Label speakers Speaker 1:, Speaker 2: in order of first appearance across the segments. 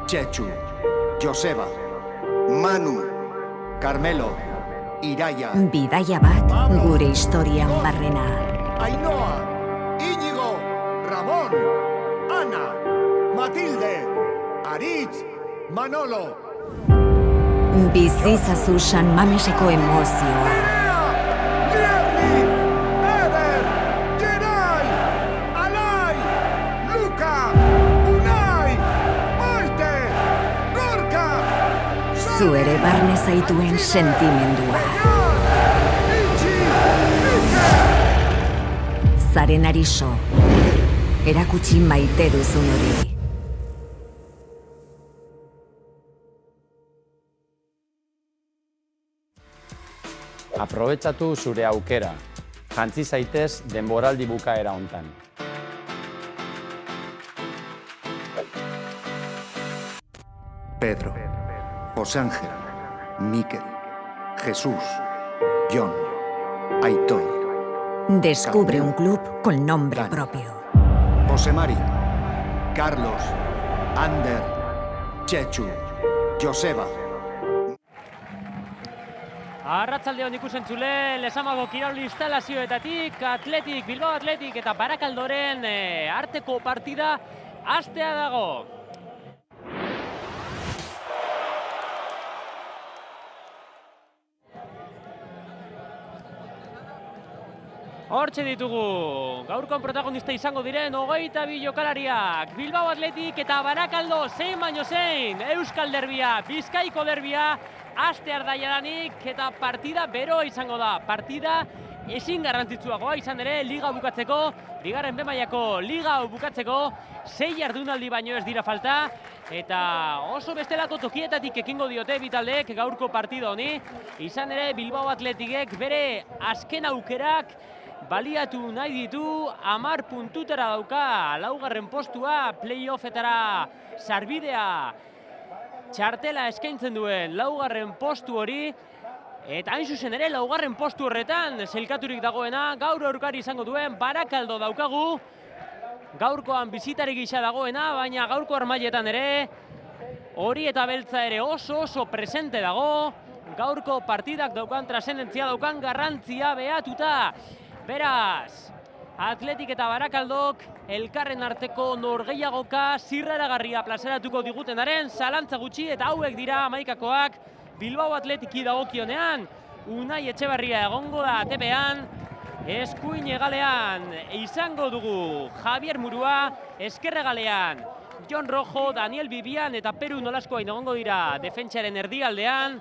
Speaker 1: Txetxu, Joseba, Manu, Carmelo, Iraia.
Speaker 2: Bidaia bat gure historian barrena.
Speaker 1: Ainhoa, Íñigo, Ramon, Ana, Matilde, Aritz, Manolo.
Speaker 2: Bizizazu San Mameseko emozioa.
Speaker 1: Lierri, Eder, Gerai, Alai, Luka, Unai, Maite, Gorka.
Speaker 2: Zu ere barne zaituen sentimendua. Zaren Ariso, erakutsi maite duzun hori.
Speaker 3: Aprobetxatu zure aukera. Jantzi zaitez denboraldi bukaera hontan.
Speaker 1: Pedro, José Ángel, Miquel, Jesús, John, Aitor.
Speaker 2: Descubre un club con nombre propio.
Speaker 1: José Mari, Carlos, Ander, Txetxu, Joseba.
Speaker 4: Arratsaldeon ikusentzule, Lezamago kirol instalazioetatik, Bilbao Atletik eta Barakaldoren arteko partida hastea dago. Hortxe ditugu, gaurkoan protagonista izango diren 22 jokalariak. Bilbao Atletik eta Barakaldo zein baino zein, Euskal Derbia, Bizkaiko Derbia, hastear da jadanik eta partida bero izango da. Partida ezin garrantzitsuagoa izan ere liga bukatzeko, bigarren B-mailako liga bukatzeko, 6 jardunaldi baino ez dira falta. Eta oso bestelako tokietatik ekingo diote bitaldeek gaurko partida honi. Izan ere Bilbao Atletikek bere azken aukerak baliatu nahi ditu, 10 puntutara dauka, laugarren postua, playoffetara sarbidea txartela eskaintzen duen laugarren postu hori, eta hain zuzen ere laugarren postu horretan zelkaturik dagoena, gaur aurkari izango duen Barakaldo daukagu, gaurkoan bizitari gisa dagoena, baina gaurko armailetan ere, hori eta beltza ere oso presente dago, gaurko partidak daukan trasendentzia, daukan garrantzia behatuta. Beraz, Atletik eta Barakaldok elkarren arteko norgehiagoka zirraragarria plazaratuko digutenaren zalantza gutxi eta hauek dira hamaikakoak. Bilbao Atletiki dagokionean, Unai Etxebarria egongo da tepean, eskuin hegalean izango dugu Javier Murua, eskerregalean Jon Rojo, Daniel Bibian eta Peru Nolaskoain egongo dira defentsaren erdialdean.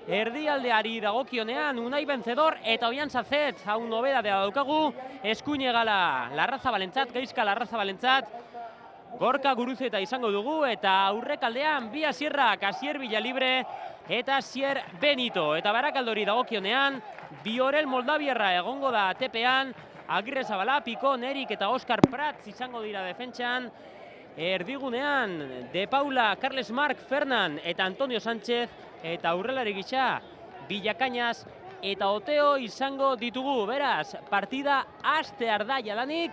Speaker 4: Erdialdeari dagokionean Unai Vencedor eta Oian Sazet, hau nobedadea daukagu, eskuin hegala Larrazabalentzat, Gaizka Larrazabalentzat, Gorka Guruzeta izango dugu eta aurrekaldean bi Asierrak, Asier Villalibre eta Asier Benito. Eta Barakaldori dagokionean, Biorel Moldabiarra egongo da tepean, Agirre Zabala, Piko, Nerik eta Oskar Prats izango dira defentsan. Erdigunean, De Paula, Carles Marc, Fernan eta Antonio Sánchez eta aurrelari gisa Villakañas eta Oteo izango ditugu. Beraz, partida hastear da jadanik.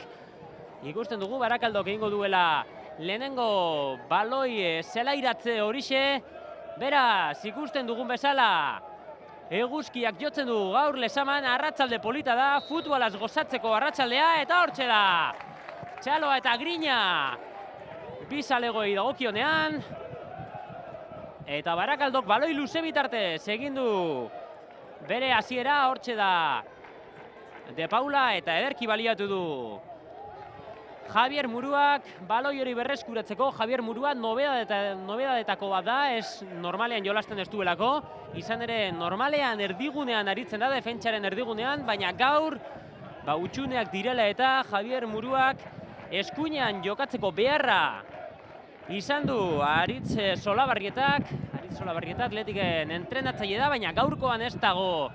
Speaker 4: Ikusten dugu Barakaldok egingo duela lehenengo baloi zelairatze horixe. Beraz, ikusten dugun bezala, eguzkiak jotzen du gaur Lezaman, arratsalde polita da, futbolaz gozatzeko arratsaldea eta hortxe da. Txaloa eta Grina bizalegoi dagokionean. Eta Barakaldok baloi luze bitartez egin du bere hasiera, hortxe da De Paula eta ederki baliatu du Javier Muruak baloi hori berreskuratzeko. Javier Murua nobedadetako bat da, ez normalean jolasten ez duelako. Izan ere normalean erdigunean aritzen da, defentsaren erdigunean, baina gaur utxuneak direla eta Javier Muruak eskuinean jokatzeko beharra izan du Aritz Solabarrietak. Aritz Solabarrieta Atletiken entrenatzaile da, baina gaurkoan ez dago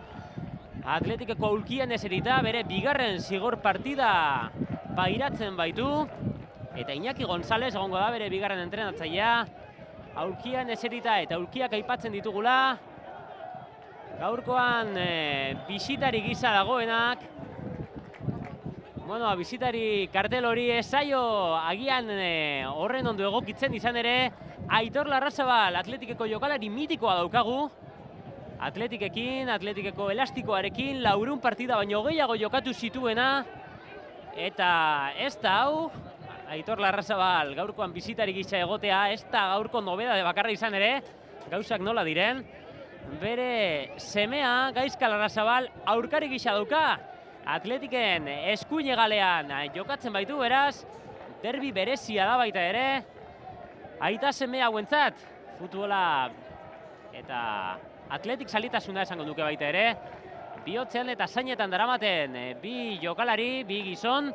Speaker 4: Atletikeko aulkian eserita, bere bigarren zigor partida pairatzen baitu. Eta Iñaki González egongo da bere bigarren entrenatzailea. Aulkian eserita eta aulkiak aipatzen ditugula. Gaurkoan bisitari gisa dagoenak. Bueno, bisitari kartel hori ez zaio agian horren ondo egokitzen, izan ere Aitor Larrazabal Atletikeko jokalari mitikoa daukagu. Atletikeko elastikoarekin 400 partida baino gehiago jokatu zituena. Eta ez da hau, Aitor Larrazabal gaurkoan bisitari gisa egotea, ez da gaurko nobedade bakarra izan ere, gauzak nola diren. Bere semea Gaizka Larrazabal aurkari gisa dauka. Atletiken eskuin hegalean jokatzen baitu, beraz, derbi berezia da baita ere. Aita semea hauentzat, futbola eta Atletik salitasuna esango duke baita ere. Bihotzean eta zainetan daramaten bi jokalari, bi gizon.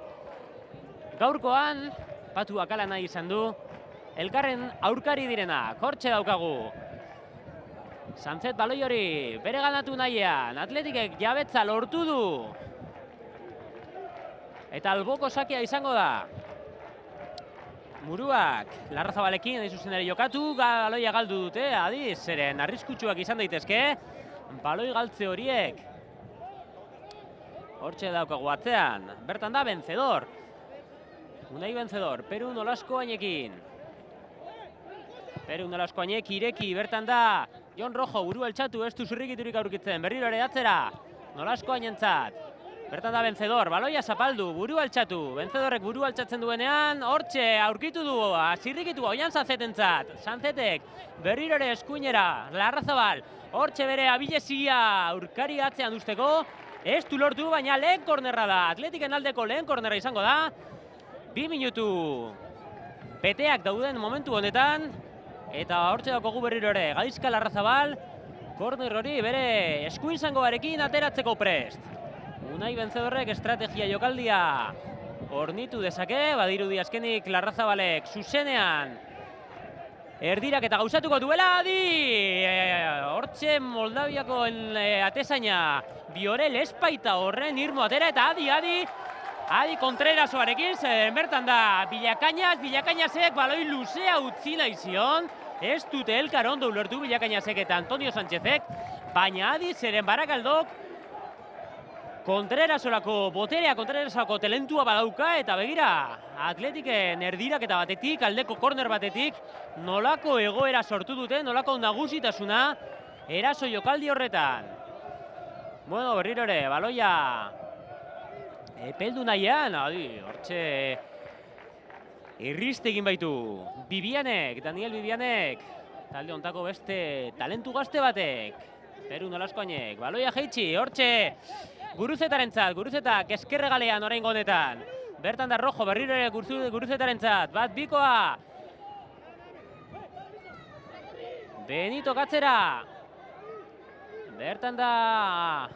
Speaker 4: Gaurkoan, Patu Akala nahi izan du, elkarren aurkari direnak, hortxe daukagu. Sanzet baloi hori bere ganatu nahian, Atletikek jabetza lortu du. Eta alboko sakia izango da. Muruak Larrazabalekin nahi zuzen ere jokatu, baloia galdu dute, adiz, zeren arriskutsuak izan daitezke. Baloi galtze horiek. Hortxe daukagu atzean, bertan da vencedor. Unai vencedor, Peru Nolasco Añekin. Peru Nolasco Añek ireki, bertan da Jon Rojo, buru altxatu, ez du zurrikiturik aurkitzen, berriro ere atzera, Nolasco Añentzat. Bertan da vencedor, baloia zapaldu, buru altxatu, vencedorrek buru altxatzen duenean, hortxe aurkitu du, zirrikitu oian Sanzetentzat, Sanzetek berriro ere eskuinera, Larrazabal, hortxe bere abilezia aurkari atzean usteko, ez du lortu, baina lehen kornerra da, Atletiken aldeko lehen kornerra izango da, 2 minutu beteak dauden momentu honetan, eta hortxe daukagu berriro ere, Gaizka Larrazabal, korner hori bere eskuin zangoarekin ateratzeko prest. Unai Vencedorrek estrategia jokaldia hornitu dezake, badirudi azkenik Larrazabalek zuzenean erdirak eta gauzatuko duela, adi! Hortxe Moldaviako atezaina Biorel espaita horren irmo atera eta adi Kontrerasoarekin, bertan da Bilakainazek baloi luzea utzi nahi zion, ez dute elkar ondo ulertu Bilakainazek eta Antonio Sánchezek, baina adi zeren Barakaldok Kontrerasorako boterea, Kontrerasorako talentua badauka, eta begira, Atletiken erdiraketa batetik, aldeko korner batetik, nolako egoera sortu dute, nolako nagusitasuna eraso jokaldi horretan. Bueno, berriro ere, baloia epeldu nahian, hortxe irriste egin baitu. Daniel Bibianek, talde ontako beste talentu gazte batek. Peru Nolasco Añek, baloia jeitsi, hortxe Guruzetarentzat, eskerregalean oraingo honetan. Bertan da Rojo, berriro ere Guruzetarentzat, bat bikoa. Benito Katzera. Bertan da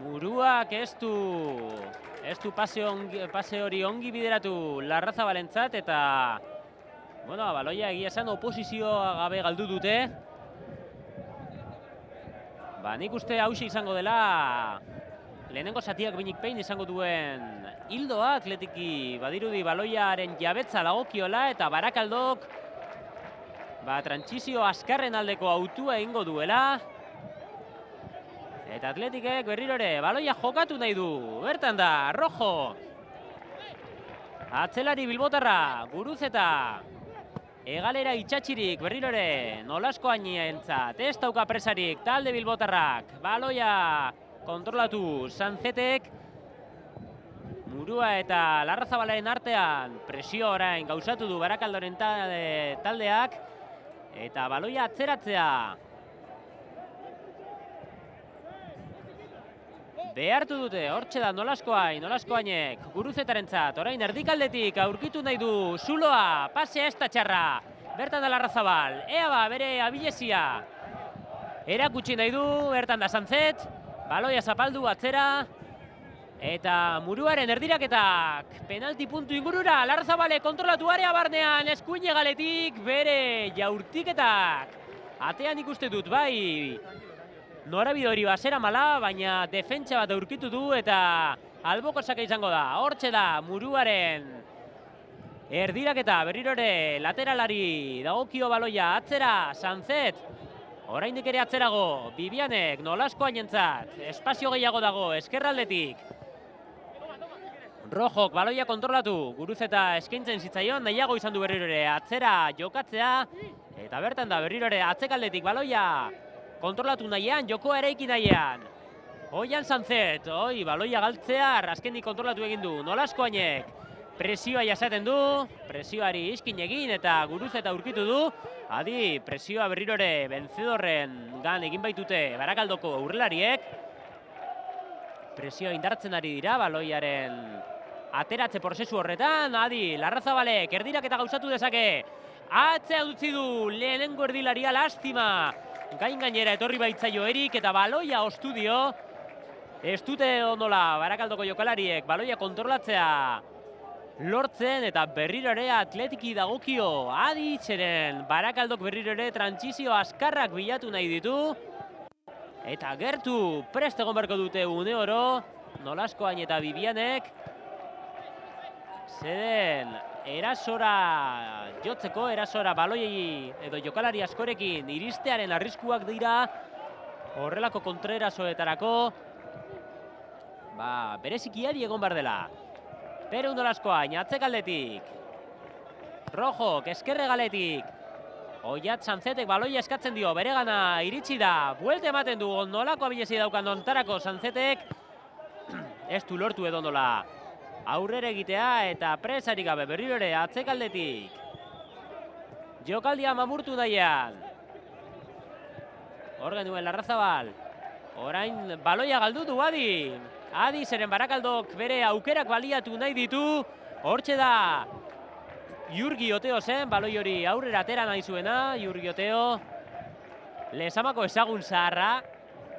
Speaker 4: Muruak ez du pase hori ongi bideratu Larrazabalentzat eta baloia egia esan oposizioa gabe galdu dute. Nik uste hauxe izango dela lehenengo zatiak binik pein izango duen hildoa, Atletiki badirudi baloiaren jabetza dagokiola eta Barakaldok trantsizio azkarren aldeko autua egingo duela. Eta Atletikek berriro ere baloia jokatu nahi du, bertan da, Rojo. Atzelari bilbotarra, Guruzeta. Egalera itxatxirik berriro ere Nolasco Añentzat, ez dauka presarik talde bilbotarrak, baloia kontrolatu Sanzetek, Murua eta Larrazabalaren artean presio orain gauzatu du Barakaldoren taldeak, eta baloia atzeratzea. Behartu dute, hortxe da Nolasco Añek, Guruzetarentzat, orain erdikaldetik aurkitu nahi du zuloa, pasea ez da txarra, bertan da Larrazabal, bere abilezia, erakutsi nahi du, bertan da Sanzet, baloia zapaldu atzera, eta Muruaren erdiraketak, penalti puntu ingurura, Larrazabale kontrolatu area barnean, eskuin egaletik, bere jaurtiketak, atean ikuste dut, bai, norabide hori basera mala, baina defentsa bat aurkitu du eta alboko saka izango da. Hortxe da Muruaren erdiraketa berriro ere lateralari dagokio baloia atzera Sanzet. Oraindik ere atzerago Bibianek Nolasco Añentzat. Espazio gehiago dago eskerraldetik. Rojok baloia kontrolatu, Guruzeta eskaintzen zitzaion, nahiago izan du berriro ere atzera jokatzea, eta bertan da berriro ere atzekaldetik baloia kontrolatu nahian, jokoa eraiki nahian. Oian Sanzet, baloia galtzear, azkenik kontrolatu egin du, Nolaskoainek presioa jasaten du, presioari iskin egin eta Guruzeta aurkitu du, adi presioa berriro ere Benzedorren gan egin baitute Barakaldoko aurrelariek, presioa indartzen ari dira baloiaren ateratze prozesu horretan, adi Larrazabalek erdirak eta gauzatu dezake, atzea dutzi du lehenengo erdilaria, lastima, gainera etorri baitzaio Erik eta baloia ostu dio, ez dute ondola Barakaldoko jokalariek baloia kontrolatzea lortzen eta berriro ere Atletiki dagokio, adi zeren Barakaldok berriro ere trantsizio azkarrak bilatu nahi ditu, eta gertu prest egon beharko dute une oro, Nolaskoain eta Bibianek, zeden erasora jotzeko, erasora baloi edo jokalari askorekin iristearen arriskuak dira horrelako kontraerasoetarako, bereziki adi egon behar dela. Perun Nolaskoain, atzekaldetik, Rojok, eskerregaletik, Oiat Sanzetek baloia eskatzen dio, beregana iritsi da, buelte ematen du, nolako abilezi daukan ontarako Sanzetek, ez du lortu edo nola aurrera egitea eta presarik gabe berriro ere atzekaldetik. Jokaldia mamurtu daian. Hor genuen Larrazabal, orain baloia galdu du Adi. Adi zeren Barakaldok bere aukerak baliatu nahi ditu, hortxe da Jurgi Oteo zen, baloi hori aurrera atera nahi zuena, Jurgi Oteo. Lezamako ezagun zaharra,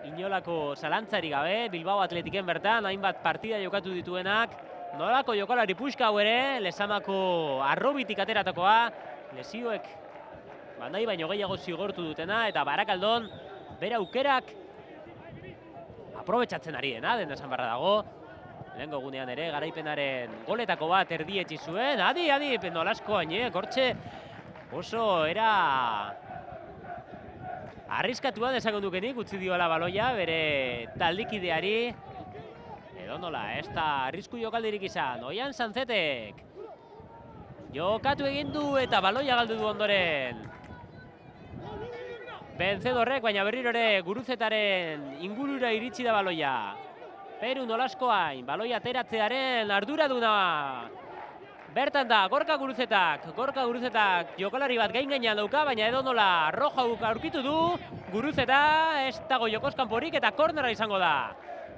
Speaker 4: inolako zalantzarik gabe, Bilbao Atletiken bertan, hainbat partida jokatu dituenak, nolako jokalari puxka hau ere, Lezamako arrobitik ateratakoa, lesioek nahi baino gehiago zigortu dutena, eta Barakaldon bere aukerak aprobetxatzen ari dena, den esan barra dago. Lehengo gunean ere, garaipenaren goletako bat erdietsi zuen. Adi, Nolaskoainek, hortxe oso era arriskatuan esango dukenik, utzi diola baloia bere taldikideari. Edo nola, ez da arrisku jokaldirik izan. Oian Sanzetek jokatu egin du eta baloia galdu du ondoren Benzedorrek, baina berriro ere Guruzetaren ingurura iritsi da baloia. Peru Nolaskoain, baloia ateratzearen arduraduna. Bertan da, Gorka Guruzetak jokalari bat gain-gainean dauka, baina edo nola roja aurkitu du, Guruzeta ez dago jokoskanporik eta kornerra izango da.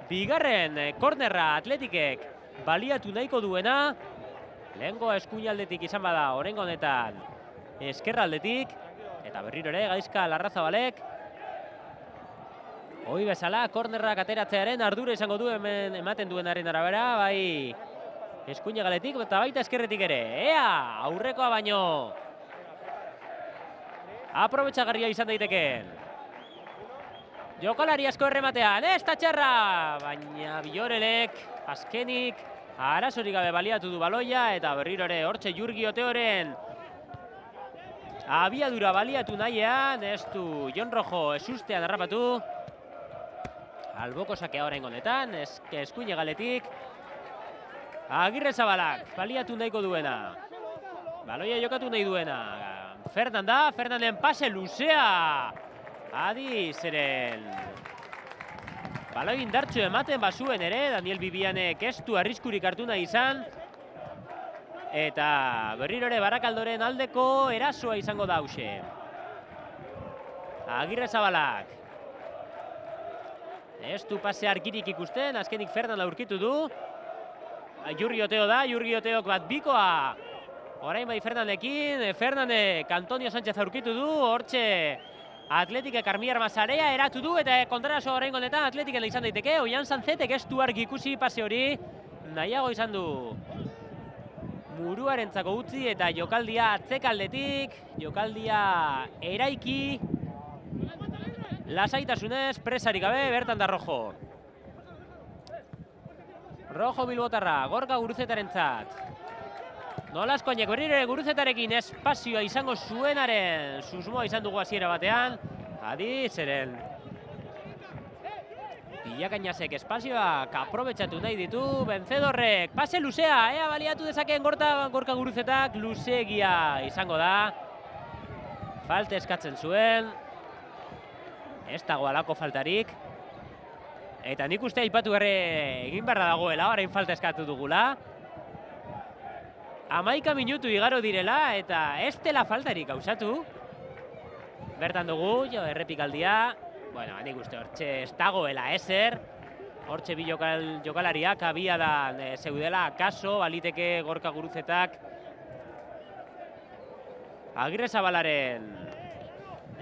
Speaker 4: Bigarren kornerra Atletikek baliatu nahiko duena, lehengo eskuinaldetik izan bada oraingo honetan eskerraldetik, eta berriro ere Gaizka Larrazabalek hoi bezala kornerrak ateratzearen ardura izango du hemen ematen duenaren arabera, bai eskuinagaletik eta baita eskerretik ere. Ea, aurrekoa baino aprobetxagarria izan daiteken. Jokalari asko errematean, ez da txarra, baina Bilorelek azkenik arazorik gabe baliatu du baloia eta berriro ere hortxe Jurgi Oteoren abiadura baliatu nahian, ez du Jon Rojo esustean harrapatu. Alboko sakea oraingo honetan, eskuinagaletik. Agirre Zabalak baliatu nahiko duena. Baloia jokatu nahi duena. Fernanden pase luzea. Adi zeren baloi indartxo ematen bazuen ere, Daniel Bibianek ez du arriskurik hartu nahi izan. Eta berriro ere Barakaldoren aldeko erasoa izango da hause. Agirre Zabalak. Ez du pase argirik ikusten, azkenik Fernanda aurkitu du. Jurgi Oteo da, Jurgi Oteok bat bikoa. Orain bai Fernandekin, Fernandek Antonio Sánchez aurkitu du, hortxe Atletikek Armiar Mazarea eratu du, eta kontraraso oraingo honetan Atletiken izan daiteke. Oian Sanzetek ez du argi ikusi pase hori, nahiago izan du muruarentzako utzi eta jokaldia atzekaldetik, jokaldia eraiki, lasaitasunez, presarik gabe, bertan da Rojo. Rojo bilbotarra, Gorka Guruzetarentzat. Nolaskoainek berriro Guruzetarekin espazioa izango zuenaren susmoa izan dugu hasiera batean. Adi, zeren Villakainasek espazioak aprobetxatu nahi ditu, Vencedorrek, pase luzea, ea baliatu dezakeen Gorka Guruzetak, luzeegia izango da. Falte eskatzen zuen, ez dago alako faltarik. Eta nik uste aipatu egin beharra dagoela, orain falta eskatu dugula. 11 minutu igaro direla eta ez dela faltarik gauzatu. Bertan dugu, errepikaldia. Bueno, nik uste hortxe ez dagoela ezer. Hortxe bi jokalariak abiadan zeudela, kaso, baliteke Gorka Guruzetak. Agirrezabalaren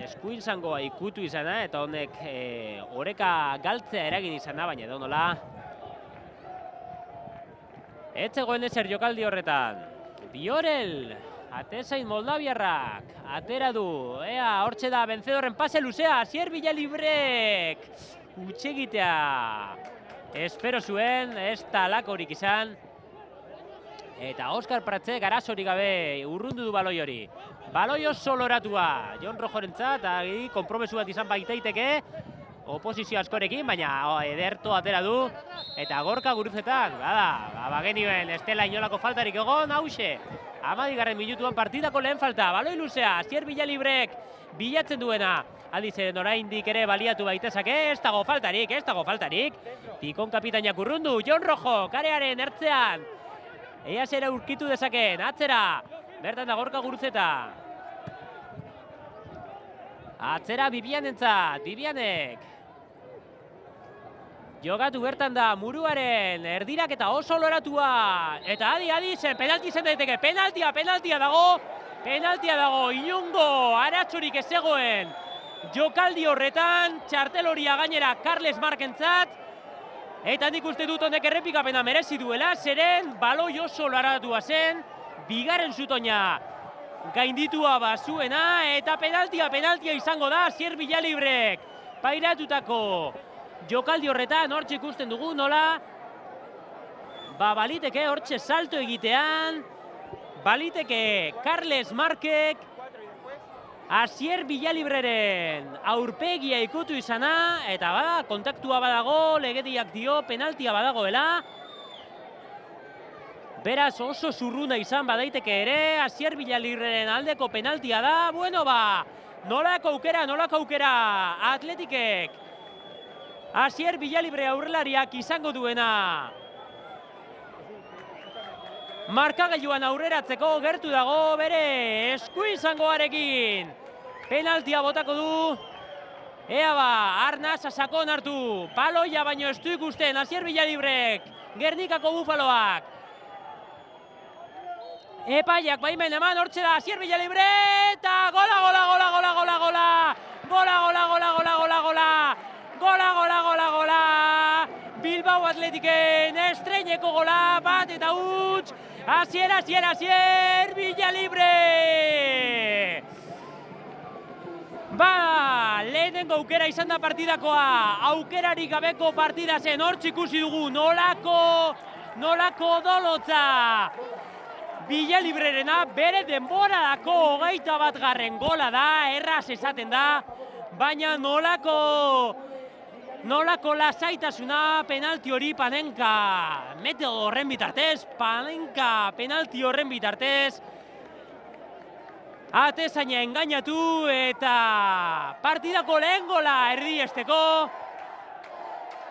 Speaker 4: eskuinzangoa ikutu izana, eta honek oreka galtzea eragin izana, baina edo nola. Etzegoen ezer jokaldi horretan. Biorel, atezain moldabiarrak, atera du, hortxe da Vencedorren pase luzea, Asier Villalibrek, utxegitea. Espero zuen, ez talakorik izan. Eta Oskar Pratzek arazorik gabe urrundu du baloi hori. Baloi oso loratua, Jon Rojorentzat, konpromesu bat izan baitaiteke, oposizio askorekin, baina ederto atera du. Eta Gorka Guruzetan, bagenioen ez dela inolako faltarik egon, hause. 11. minutuan partidako lehen falta, baloi luzea, Asier Villalibrek bilatzen duena. Aldizen oraindik ere baliatu baitezake, ez dago faltarik. Pikon kapitainak urrundu, Jon Rojo, karearen ertzean. Ea zera urkitu dezaken, atzera, bertan da Gorka Guruzeta. Atzera Bibianentzat, Bibianek. Jogatu bertan da Muruaren erdirak eta oso loratua. Eta adi, penalti zen daiteke, penaltia dago, inungo aratsurik ez zegoen. Jokaldi horretan, txartel horia gainera Carles Markentzat. Eta nik uste dut honek errepikapena merezi duela, zeren baloi oso loratua zen, bigarren zutoina gainditua bazuena, eta penaltia izango da, Asier Villalibrek pairatutako jokaldi horretan, hortxe ikusten dugu, nola? Baliteke hortxe salto egitean, baliteke Carles Markek, Asier Villalibreren aurpegia ikutu izana, eta kontaktua badago, legediak dio, penaltia badagoela. Beraz oso zurruna izan badaiteke ere, Asier Villalibreren aldeko penaltia da, nolako aukera Atletikek. Asier Villalibre aurrelariak izango duena. Markagailuan aurreratzeko gertu dago bere eskuinzangoarekin. Penaltia botako du. Arnaz sakon hartu. Paloia baino ez du ikusten Asier Villalibrek. Gernikako Bufaloak. Epaiak baimen eman hortxe da Asier Villalibre eta gola. Bilbao Atletiken estreineko gola, bat eta huts. Asier Villalibre! Lehenengo aukera izan da partidakoa, aukerarik gabeko partida zen, hortz ikusi dugu, nolako dolotza. Villalibrerena bere denborarako 21. gola da, erraz esaten da, baina nolako lasaitasuna penalti hori Panenka metodo horren bitartez, penalti horren bitartez, atezaina engainatu eta partidako lehen gola erdiesteko.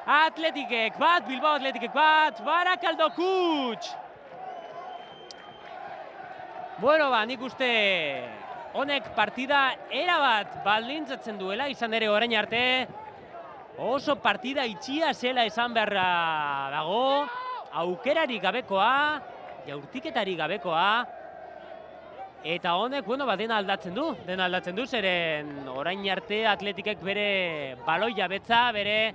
Speaker 4: Atletikek bat, Bilbao Atletikek bat, Barakaldo Kutx. Nik uste honek partida erabat baldintzatzen duela, izan ere orain arte. Oso partida itxia zela esan beharra dago, aukerarik gabekoa, jaurtiketarik gabekoa, eta honek, dena aldatzen du, zeren orain arte Atletikek bere baloia betza, bere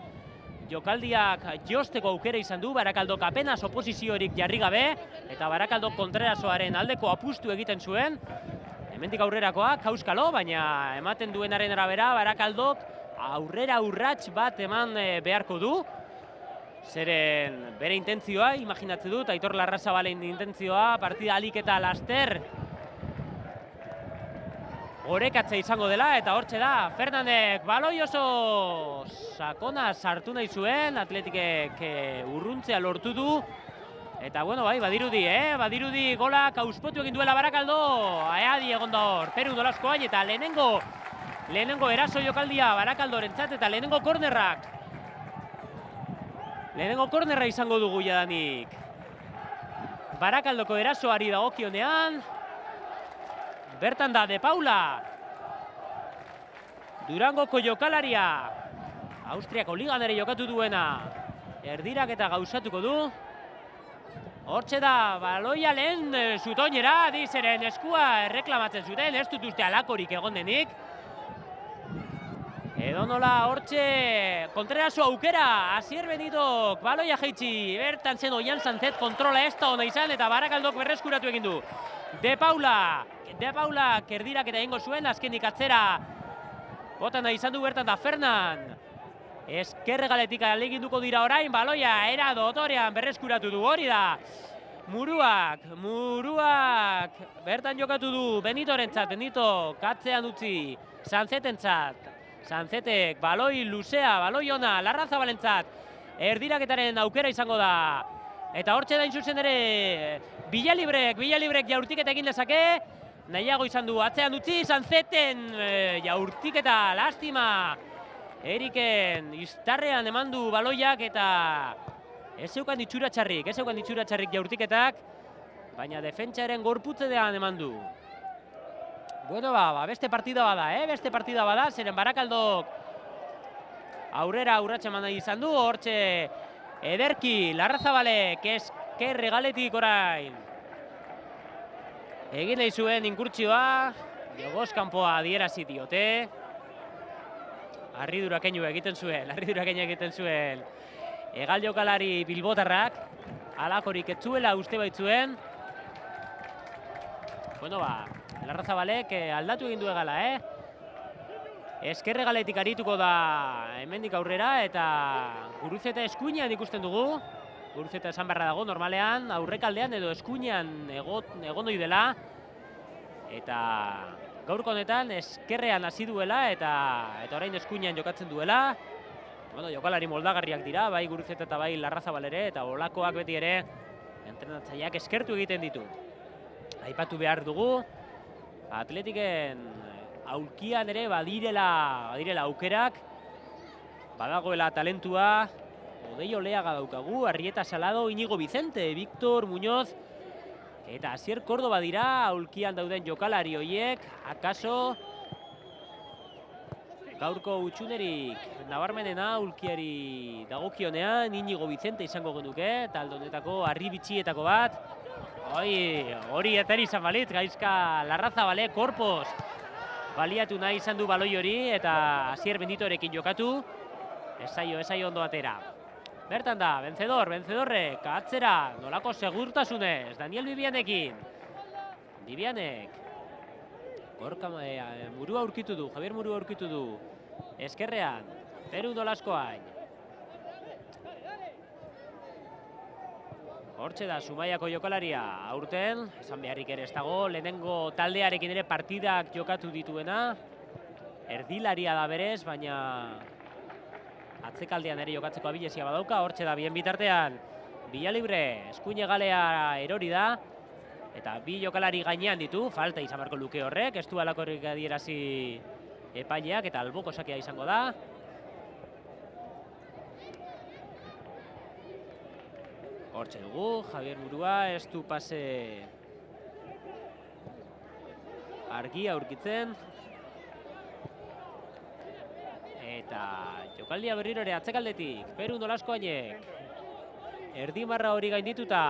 Speaker 4: jokaldiak josteko aukera izan du, Barakaldok apenas oposiziorik jarri gabe, eta Barakaldok Kontrerasoaren aldeko apustu egiten zuen, hemendik aurrerakoa, kauskalo, baina ematen duenaren arabera, Barakaldok aurrera urrats bat eman beharko du, zeren bere intentzioa, imaginatzen dut, Aitor Larrazabalen intentzioa, partida alik eta laster orekatze izango dela, eta hortxe da, Fernandek baloi oso sakona sartu nahi zuen, Atletikek urruntzea lortu du, eta bueno, bai, badirudi golak auspotu egin duela Barakaldo, Aeadi egon da hor, Peru nolaskoain, eta lehenengo eraso jokaldia Barakaldorentzat, eta lehenengo kornerra izango dugu jadanik. Barakaldoko erasoari dagokionean, bertan da De Paula, Durangoko jokalaria, Austriako ligan ere jokatu duena, erdirak eta gauzatuko du. Hortxe da, baloia lehen zutoinera, dizeren eskua erreklamatzen zuten, ez dut uste alakorik egon denik. Edo nola hortxe Kontreraso aukera, Asier Benitok baloia jaitsi, bertan zen Oian Sanzet kontrola ez da ona izan, eta Barakaldok berreskuratu egin du. De Paula erdirak eta egingo zuen, azkenik atzera botan da izan du bertan da Fernan. Eskerregaletik aleginduko dira orain, baloia era dotorean berreskuratu du, hori da. Muruak bertan jokatu du Benitorentzat, Benito katzean utzi Sanzetentzat. Sanzetek baloi luzea, baloi ona, Larrazabalentzat, erdiraketaren aukera izango da. Eta hortxe da zuzen ere Villalibrek jaurtiketa egin lezake, nahiago izan du atzean utzi, Sanzeten jaurtiketa, lastima. Eriken iztarrean eman du baloiak eta ez zeukan itxuratxarrik jaurtiketak, baina defentsaren gorputzean eman du. Bueno, beste partida bada, zeren Barakaldok aurrera urratxe eman nahi izan du, hortxe ederki, Larrazabalek eskerregaletik orain. Egin nahi zuen inkurtsioa, jogoz kanpoa adierazi diote. Harridurakeinu egiten zuen. Egal jokalari bilbotarrak, alakorik etzuela uste baitzuen. Bueno, Larrazabalek aldatu egin du egala, Eskerregaletik arituko da hemendik aurrera, eta Guruzeta eskuinean ikusten dugu. Guruzeta esan beharra dago, normalean, aurrekaldean edo eskuinean egon doi dela. Eta gaurko honetan eskerrean hasi duela, eta orain eskuinean jokatzen duela. Bueno, jokalari moldagarriak dira, bai Guruzeta eta bai Larrazabal ere, eta olakoak beti ere entrenatzaileak eskertu egiten ditu. Aipatu behar dugu, Atletiken aulkian ere badirela aukerak, badagoela talentua, Odei Oleaga daukagu, Arrieta Salado, Inigo Vicente, Víctor Muñoz, eta Asier Córdoba dira aulkian dauden jokalari hoiek, akaso gaurko utxunerik nabarmenena aulkiari dagokionean Inigo Vicente izango genuke, talde honetako harribitxietako bat. Hori eteri izan balit, gaizka Larrazabale, korpoz baliatu nahi izan du baloi hori, eta Asier Benditorekin jokatu, esaio ondo atera. Bertan da, vencedorrek, atzera, nolako segurtasunez, Daniel Bibianekin. Bibianek, gorka murua aurkitu du, Javier Murua aurkitu du, eskerrean, Peru nolaskoain. Hortxe da, Zumaiako jokalaria aurten, esan beharrik ere ez dago, lehenengo taldearekin ere partidak jokatu dituena. Erdilaria da berez, baina atzekaldean ere jokatzeko abilezia badauka. Hortxe da, bien bitartean, Villalibre, eskuine galea erori da, eta bi jokalari gainean ditu, falta izan beharko luke horrek, ez du alakorik adierazi epaileak, eta alboko sakea izango da. Hortxe dugu, Javier Murua, ez du pase argia aurkitzen. Eta jokaldia berriro ere atzekaldetik, Peru nolaskoainek. Erdimarra hori gaindituta,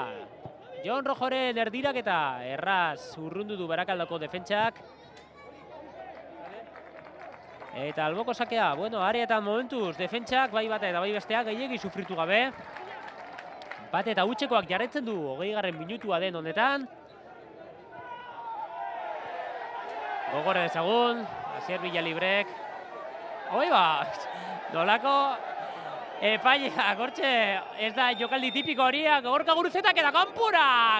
Speaker 4: Jon Rojoren erdirak eta erraz urrundu du Barakaldoko defentsak. Eta alboko sakea, bueno, areetan momentuz, defentsak, bai bata eta bai besteak gehiegi sufritu gabe. Bat eta utxekoak jarretzen du, 20. minutua den honetan. Gogore dezagun, Asier Villalibrek. Nolako epaileak, hortxe, ez da jokaldi tipiko horiak, Gorka Guruzetak eta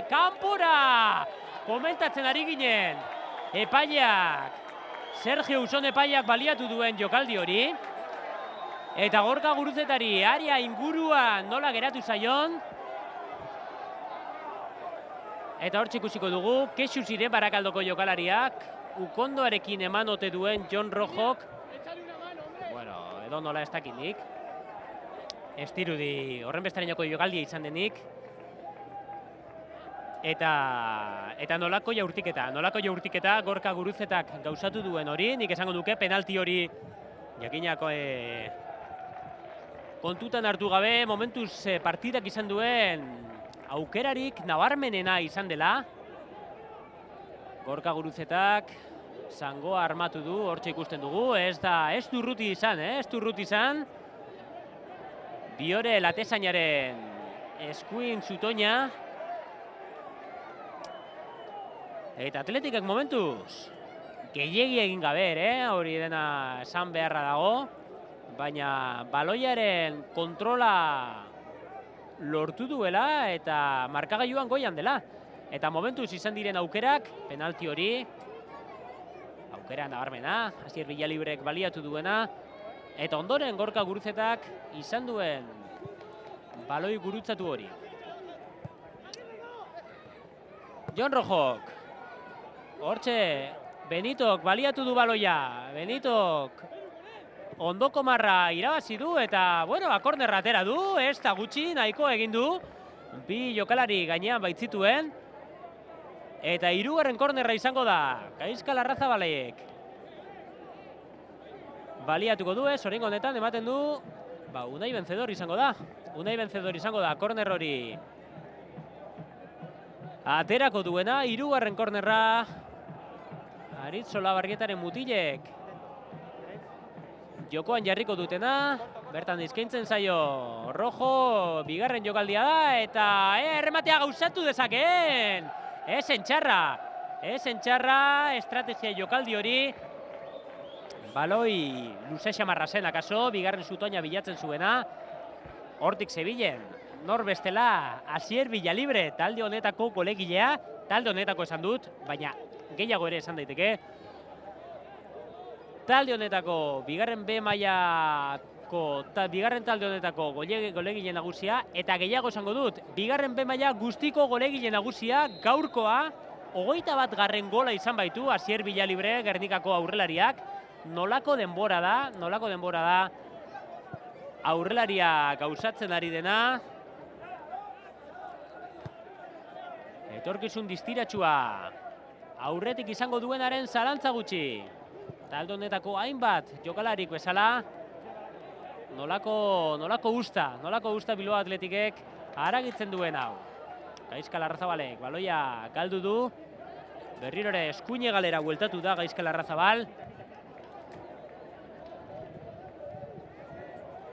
Speaker 4: kanpora! Komentatzen ari ginen, epaileak, Sergio Usone Paiak baliatu duen jokaldi hori. Eta Gorka Guruzetari aria inguruan nola geratu zaion. Eta hortxe ikusiko dugu, kexu ziren Barakaldoko jokalariak, ukondoarekin eman ote duen Jon Rojok. Bueno, edo nola ez dakinik. Ez dirudi horren bestarenoko jokaldia izan denik. Eta nolako jaurtiketa Gorka Guruzetak gauzatu duen hori, nik esango duke penalti hori jakinako kontutan hartu gabe, momentuz partidak izan duen aukerarik nabarmenena izan dela. Gorka Guruzetak zangoa armatu du, hortxe ikusten dugu, ez du urruti izan. Biore Latezainaren eskuin zutoina. Eta Atletikak momentuz gehiegi egin gabe ere, hori dena esan beharra dago. Baina baloiaren kontrola lortu duela eta markagailuan goian dela. Eta momentuz izan diren aukerak, penalti hori, aukera nabarmena, Asier Villalibrek baliatu duena, eta ondoren Gorka Guruzetak izan duen baloi gurutzatu hori. Jon Rojok, hortxe, Benitok baliatu du baloia, Benitok ondoko marra irabazi du eta, bueno, kornerra atera du, ez da gutxi, nahiko egin du. Bi jokalari gainean baitzituen. Eta 3. kornerra izango da, Gaizka Larrazabalaek. Baliatuko du ez, oraingo honetan ematen du, Unai Vencedor izango da, korner hori. Aterako duena, 3. kornerra, Aritz Olabarrietaren mutilek. Jokoan jarriko dutena, bertan eskaintzen zaio Rojo, 2. jokaldia da, eta errematea gauzatu dezakeen. Ezen txarra, estrategia jokaldi hori. Baloi luze xamarra zen akaso, 2. zutoina bilatzen zuena. Hortik zebilen, nor bestela, Asier Villalibre, talde honetako golegilea, talde honetako esan dut, baina gehiago ere esan daiteke. Talde honetako, 2. B mailako, 2. talde honetako golegile nagusia, eta gehiago esango dut, 2. B maila guztiko golegile nagusia, gaurkoa, 21. gola izan baitu, Asier Villalibre, Gernikako aurrelariak. Nolako denbora da, aurrelaria gauzatzen ari dena. Etorkizun distiratsua, aurretik izango duenaren zalantza gutxi. Talde honetako hainbat jokalarik bezala, nolako usta Bilbao Atletikek haragitzen duen hau. Gaizka Larrazabalek baloia galdu du, berriro ere eskuine galera bueltatu da Gaizka Larrazabal.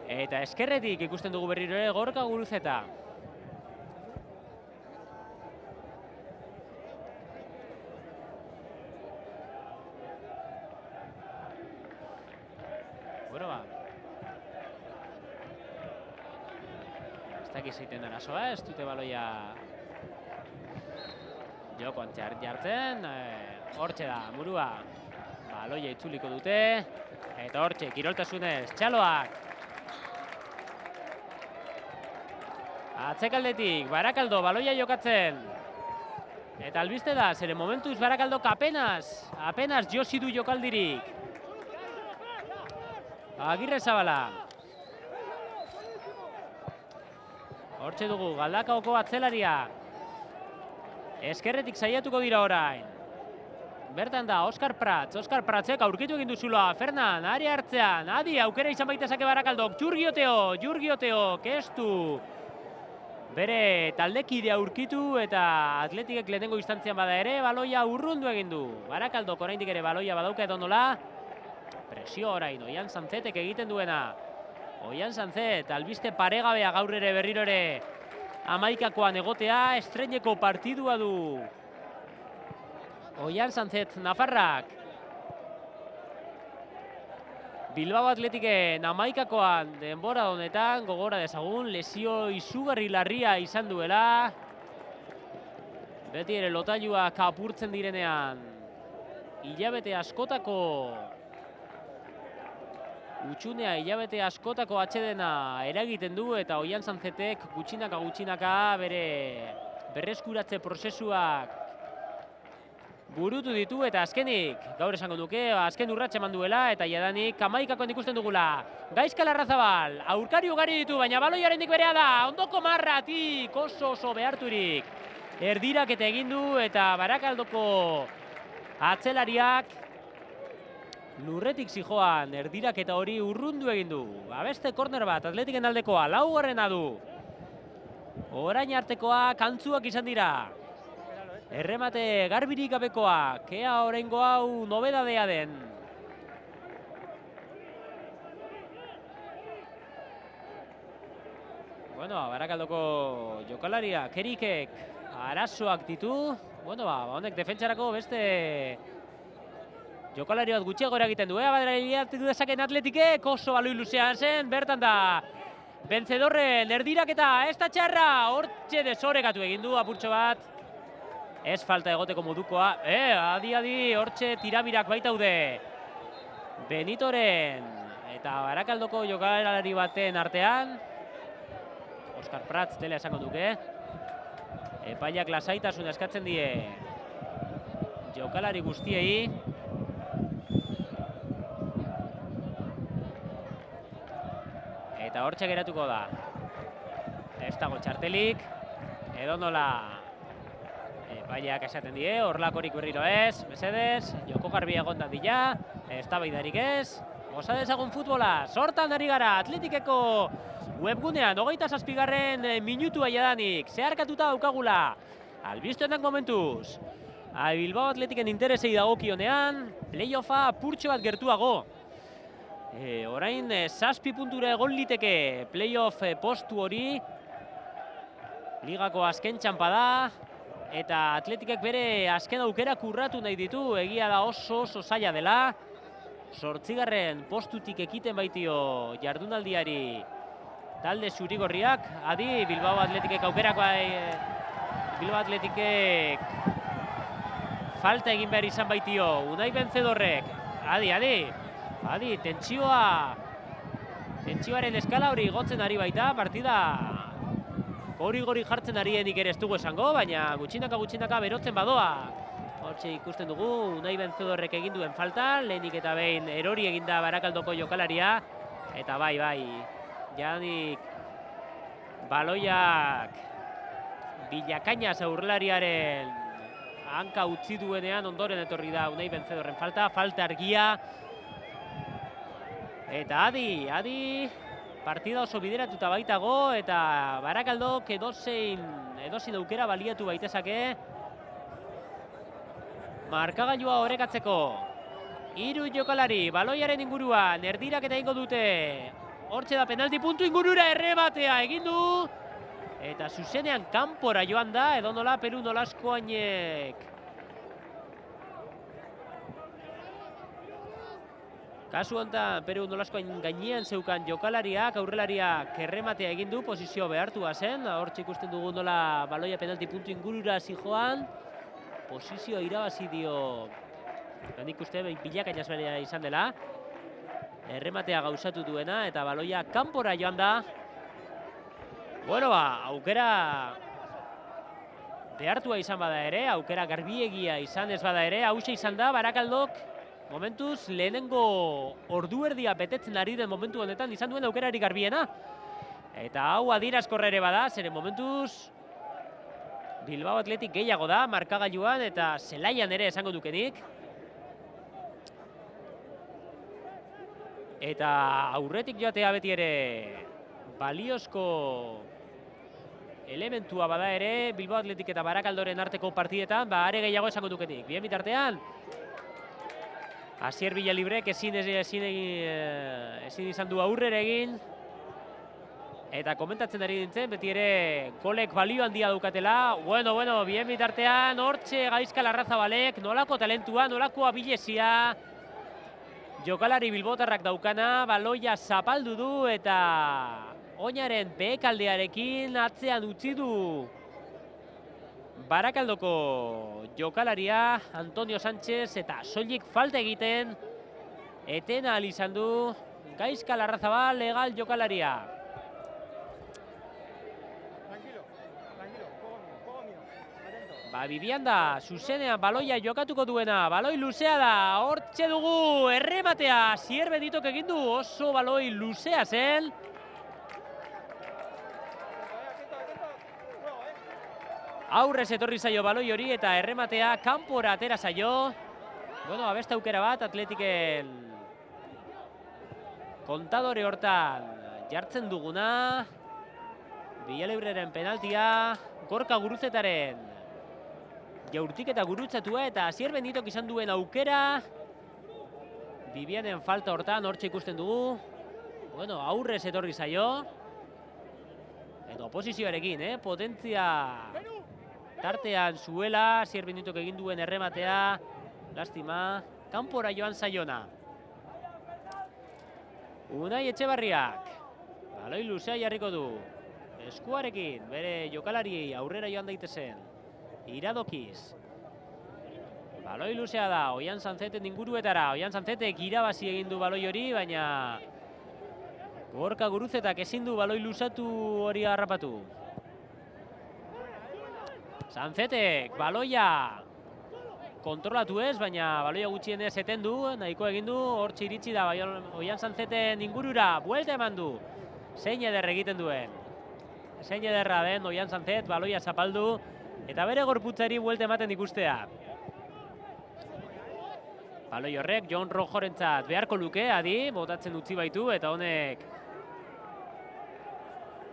Speaker 4: Eta eskerretik ikusten dugu berriro ere Gorka Guruzeta. Bueno, ez dakiz egiten den asoa, ez dute baloia jokoan jartzen. Hortxe da, murua, baloia itzuliko dute. Eta hortxe, kiroltasunez, txaloak. Atzekaldetik, Barakaldo baloia jokatzen. Eta albiste da, zere momentuz Barakaldok apenas josi du jokaldirik. Agirre Zabala. Hortxe dugu, Galdakaoko atzelaria. Eskerretik saiatuko dira orain. Bertan da, Oskar Pratzek aurkitu egin duzula. Fernan, ari hartzean, adi, aukera izan baitezake Barakaldok. Jurgioteo, kestu. Bere taldekide aurkitu eta Atletikek lehenengo instantzian bada ere, baloia urrundu egin du. Barakaldok oraindik ere baloia badauka edonola. Presio orain, Oian Santzetek egiten duena. Oian Santzet, albiste paregabea gaur ere berriro ere amaikakoan egotea, estreineko partidua du. Oian Santzet, Nafarrak. Bilbao Atletiken amaikakoan denbora honetan, gogora dezagun, lesio izugarri larria izan duela. Beti ere lotailuak apurtzen direnean hilabete askotako utxunea, hilabete askotako atsedena eragiten du eta Oian Sanzetek gutxinaka bere berreskuratze prozesuak burutu ditu eta azkenik, gaur esango duke, azken urratxe eman duela eta jadanik amaikakoen ikusten dugula. Gaizka Larrazabal, aurkari ugari ditu, baina baloiarendik berea da, ondoko marratik, oso beharturik. Erdirak eta egin du eta Barakaldoko atzelariak lurretik zijoan, erdirak eta hori urrundu egin du. Beste korner bat, Atletiken aldekoa, laugarrena du. Orain artekoa kantzuak izan dira. Erremate garbirik gabekoak, ea oraingo hau nobedadea den. Bueno, Barakaldoko jokalaria, Kerikek arazoak ditu. Bueno, honek defentsarako beste jokalari bat gutxiago eragiten du, baderailiatu dezaken Atletikek, oso baloi luzean zen, bertan da Benzedorren erdirak eta ez da txarra, hortxe desorekatu egin du apurtxo bat. Ez falta egoteko modukoa, adi, hortxe tiramirak baitaude. Benitoren eta Barakaldoko jokalari baten artean. Oskar Prats dela esango duke. Epaiak lasaitasun eskatzen die jokalari guztiei. Eta hortxe geratuko da. Ez dago txartelik, edo nola epaiak esaten die, horlakorik berriro ez, mesedez, joko garbi egondan dira, eztabaidarik ez, goza dezagun futbola, sortan ari gara, Atletikeko webgunean, 27. minutua jadanik, zeharkatuta daukagula, albiztuenak momentuz, Bilbao Atletiken interesei dagokionean, playoffa purtxo bat gertuago. Orain 7 puntura egon liteke playoff postu hori, ligako azken txampa da, eta Atletikek bere azken aukerak urratu nahi ditu, egia da oso zaila dela. 8. postutik ekiten baitio jardunaldiari talde zurigorriak, adi Bilbao Atletikek aukerak Bilbao Atletikek falta egin behar izan baitio, Unai Benzedorrek, adi, tentsioaren eskala hori igotzen ari baita, partida gori jartzen arienik ere ez dugu esango, baina gutxinaka berotzen badoa. Hortxe ikusten dugu, Unai Benzedorrek egin duen falta, lehenik eta behin erori eginda Barakaldoko jokalaria. Eta bai, janik baloiak bilakainaz aurrelariaren hanka utzi duenean ondoren etorri da Unai Benzedorren falta argia. Eta adi, partida oso bideratuta baitago eta Barakaldok edozein aukera baliatu baitezake. Markagailua orekatzeko. 3 jokalari, baloiaren inguruan, erdirak eta ingo dute. Hortxe da penalti puntu ingurura errebatea egin du. Eta zuzenean kanpora joan da, edo nola Peru Nolaskoainek. Kasu honetan, Peru Nolaskoain gainean zeukan jokalariak, aurrelariak errematea egin du, posizio behartua zen. Hortxe ikusten dugu nola baloia penalti puntu ingurura zijoan. Posizio irabazi dio, nik uste bilakainaz berea izan dela. Errematea gauzatu duena eta baloia kanpora joan da. Bueno, aukera behartua izan bada ere, aukera garbiegia izan ez bada ere, hauxe izan da Barakaldok momentuz lehenengo orduerdia betetzen ari den momentu honetan izan duen aukerari garbiena. Eta hau adierazkorra ere bada, zeren momentuz Bilbao Athletic gehiago da, markagailuan eta zelaian ere esango dukenik. Eta aurretik joatea beti ere baliozko elementua bada ere, Bilbao Athletic eta Barakaldoren arteko partidetan, are gehiago esango dukenik. Bien bitartean, Asier Villalibrek ezin izan du aurrera egin. Eta komentatzen ari dintzen, beti ere golek balio handia daukatela. Bueno, bien bitartean, hortxe Gaizka Larrazabalek, nolako talentua, nolako abilezia. Jokalari bilbotarrak daukana, baloia zapaldu du eta oinaren behekaldearekin atzean utzi du Barakaldoko jokalaria Antonio Sánchez eta soilik falta egiten etena ahal izan du Gaizka Larrazabal legal jokalaria. Bibianda, zuzenean baloia jokatuko duena, baloi luzea da, hortxe dugu, errematea, Sier Benditok egin du, oso baloi luzea zen. Aurrez etorri zaio baloi hori eta errematea kanpora atera zaio. Bueno, abeste aukera bat, Atletiken kontadore hortan jartzen duguna. Villalibreren penaltia, Gorka Guruzetaren jaurtik eta gurutzatua eta Sier Benditok izan duen aukera. Bibianen falta hortan hortxe ikusten dugu. Bueno, aurrez etorri zaio. Eta oposizioarekin, potentzia tartean zuela, Sier Benditok egin duen errematea. Lastima, kanpora joan zaiona. Unai Etxebarriak, baloi luzea jarriko du. Eskuarekin, bere jokalari aurrera joan daitezen. Iradokiz. Baloi luzea da, Oian Sanzeten inguruetara. Oian Sanzetek irabazi egin du baloi hori, baina Gorka Guruzetak ezin du baloi luzatu hori harrapatu. Sanzetek, baloia kontrolatu ez, baina baloia gutxienez eten du, nahiko egin du, hortxe iritsi da Oian Sanzeten ingurura, buelta eman du. Zein eder egiten duen. Zein ederra den Oian Sanzet, baloia zapaldu, eta bere gorputzari buelta ematen ikustea. Baloi horrek Jon Rojorentzat beharko luke, adi, botatzen utzi baitu, eta honek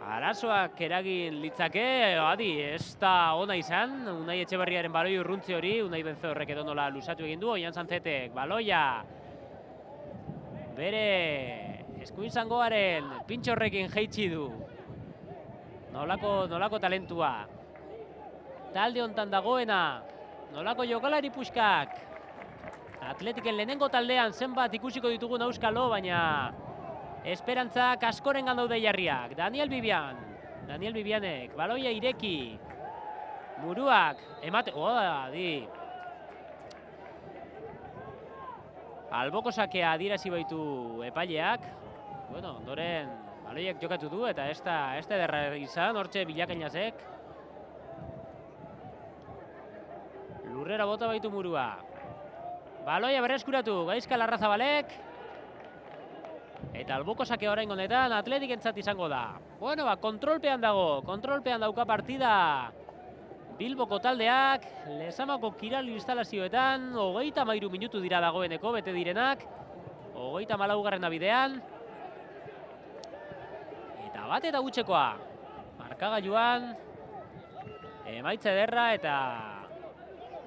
Speaker 4: arazoak eragin litzake, adi, ez da ona izan, Unai Etxebarriaren baloi urruntzi hori, Unai Benze horrek edo nola lusatu egin du, Oian Sanzetek, baloia bere eskuinzangoaren pintxorrekin jeitsi du. Nolako talentua. Talde hontan dagoena, nolako jokalari puskak. Atletiken lehenengo taldean zenbat ikusiko ditugun auskalo, baina esperantzak askorengan daude jarriak. Daniel Bibianek, baloia ireki. Muruak, emate, di. Alboko sakea adierazi baitu epaileak. Bueno, ondoren baloiak jokatu du eta ez da ederra izan, hortxe Bilakainazek. Lurrera bota baitu Murua. Baloia berreskuratu, Gaizka Larrazabalek. Eta alboko sakea orain honetan Atletikentzat izango da. Bueno, kontrolpean dago, kontrolpean dauka partida Bilboko taldeak, Lezamako kiral instalazioetan, 33 minutu dira dagoeneko, bete direnak. 34. bidean. Eta bat eta gutxekoa. Markagailuan, emaitza ederra eta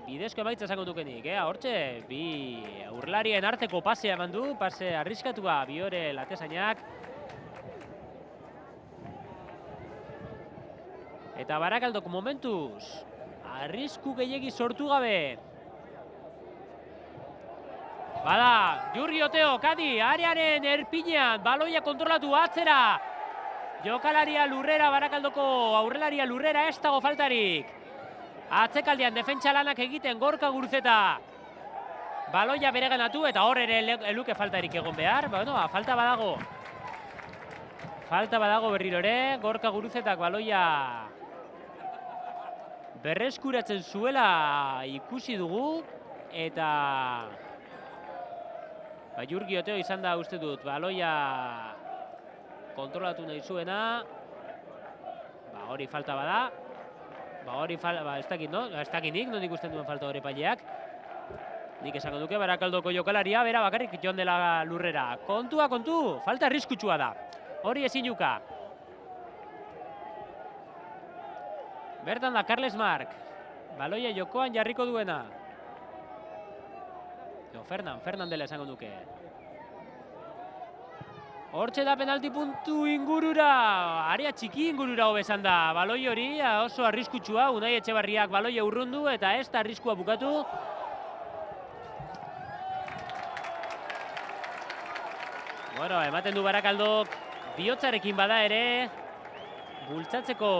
Speaker 4: bidezko emaitza esango dukenik, hortxe, bi aurlarien arteko pasea eman du, pase arriskatua Biore Latesainak. Eta Barakaldok momentuz, arrisku gehiegi sortu gabe. Bada, Jurri Oteo, Kadi, arearen erpinean, baloia kontrolatu atzera. Jokalaria lurrera, Barakaldoko aurrelaria lurrera, ez dago faltarik. Atzekaldean defentsa lanak egiten Gorka Guruzeta. Baloia bereganatu eta hor ere eluke faltarik egon behar. Bueno, falta badago. Falta badago berriro ere. Gorka Guruzetak baloia berreskuratzen zuela ikusi dugu. Eta Jurgi Oteo izan da uste dut. Baloia kontrolatu nahi zuena. Hori falta bada. Hori ez dakit, no? Ez dakit nik, non ikusten duen falta hori epaileak. Nik esango duke Barakaldoko jokalaria, bera bakarrik joan dela lurrera. Kontu, falta arriskutsua da. Hori ezin uka. Bertan da Carles Marc. Baloia jokoan jarriko duena. Fernan dela esango duke. Hortxe da penalti puntu ingurura, area txiki ingurura hobesan da. Baloi hori oso arriskutsua, Unai Etxebarriak baloia urrundu eta ez da arriskua bukatu. Bueno, ematen du Barakaldok bihotzarekin bada ere, bultzatzeko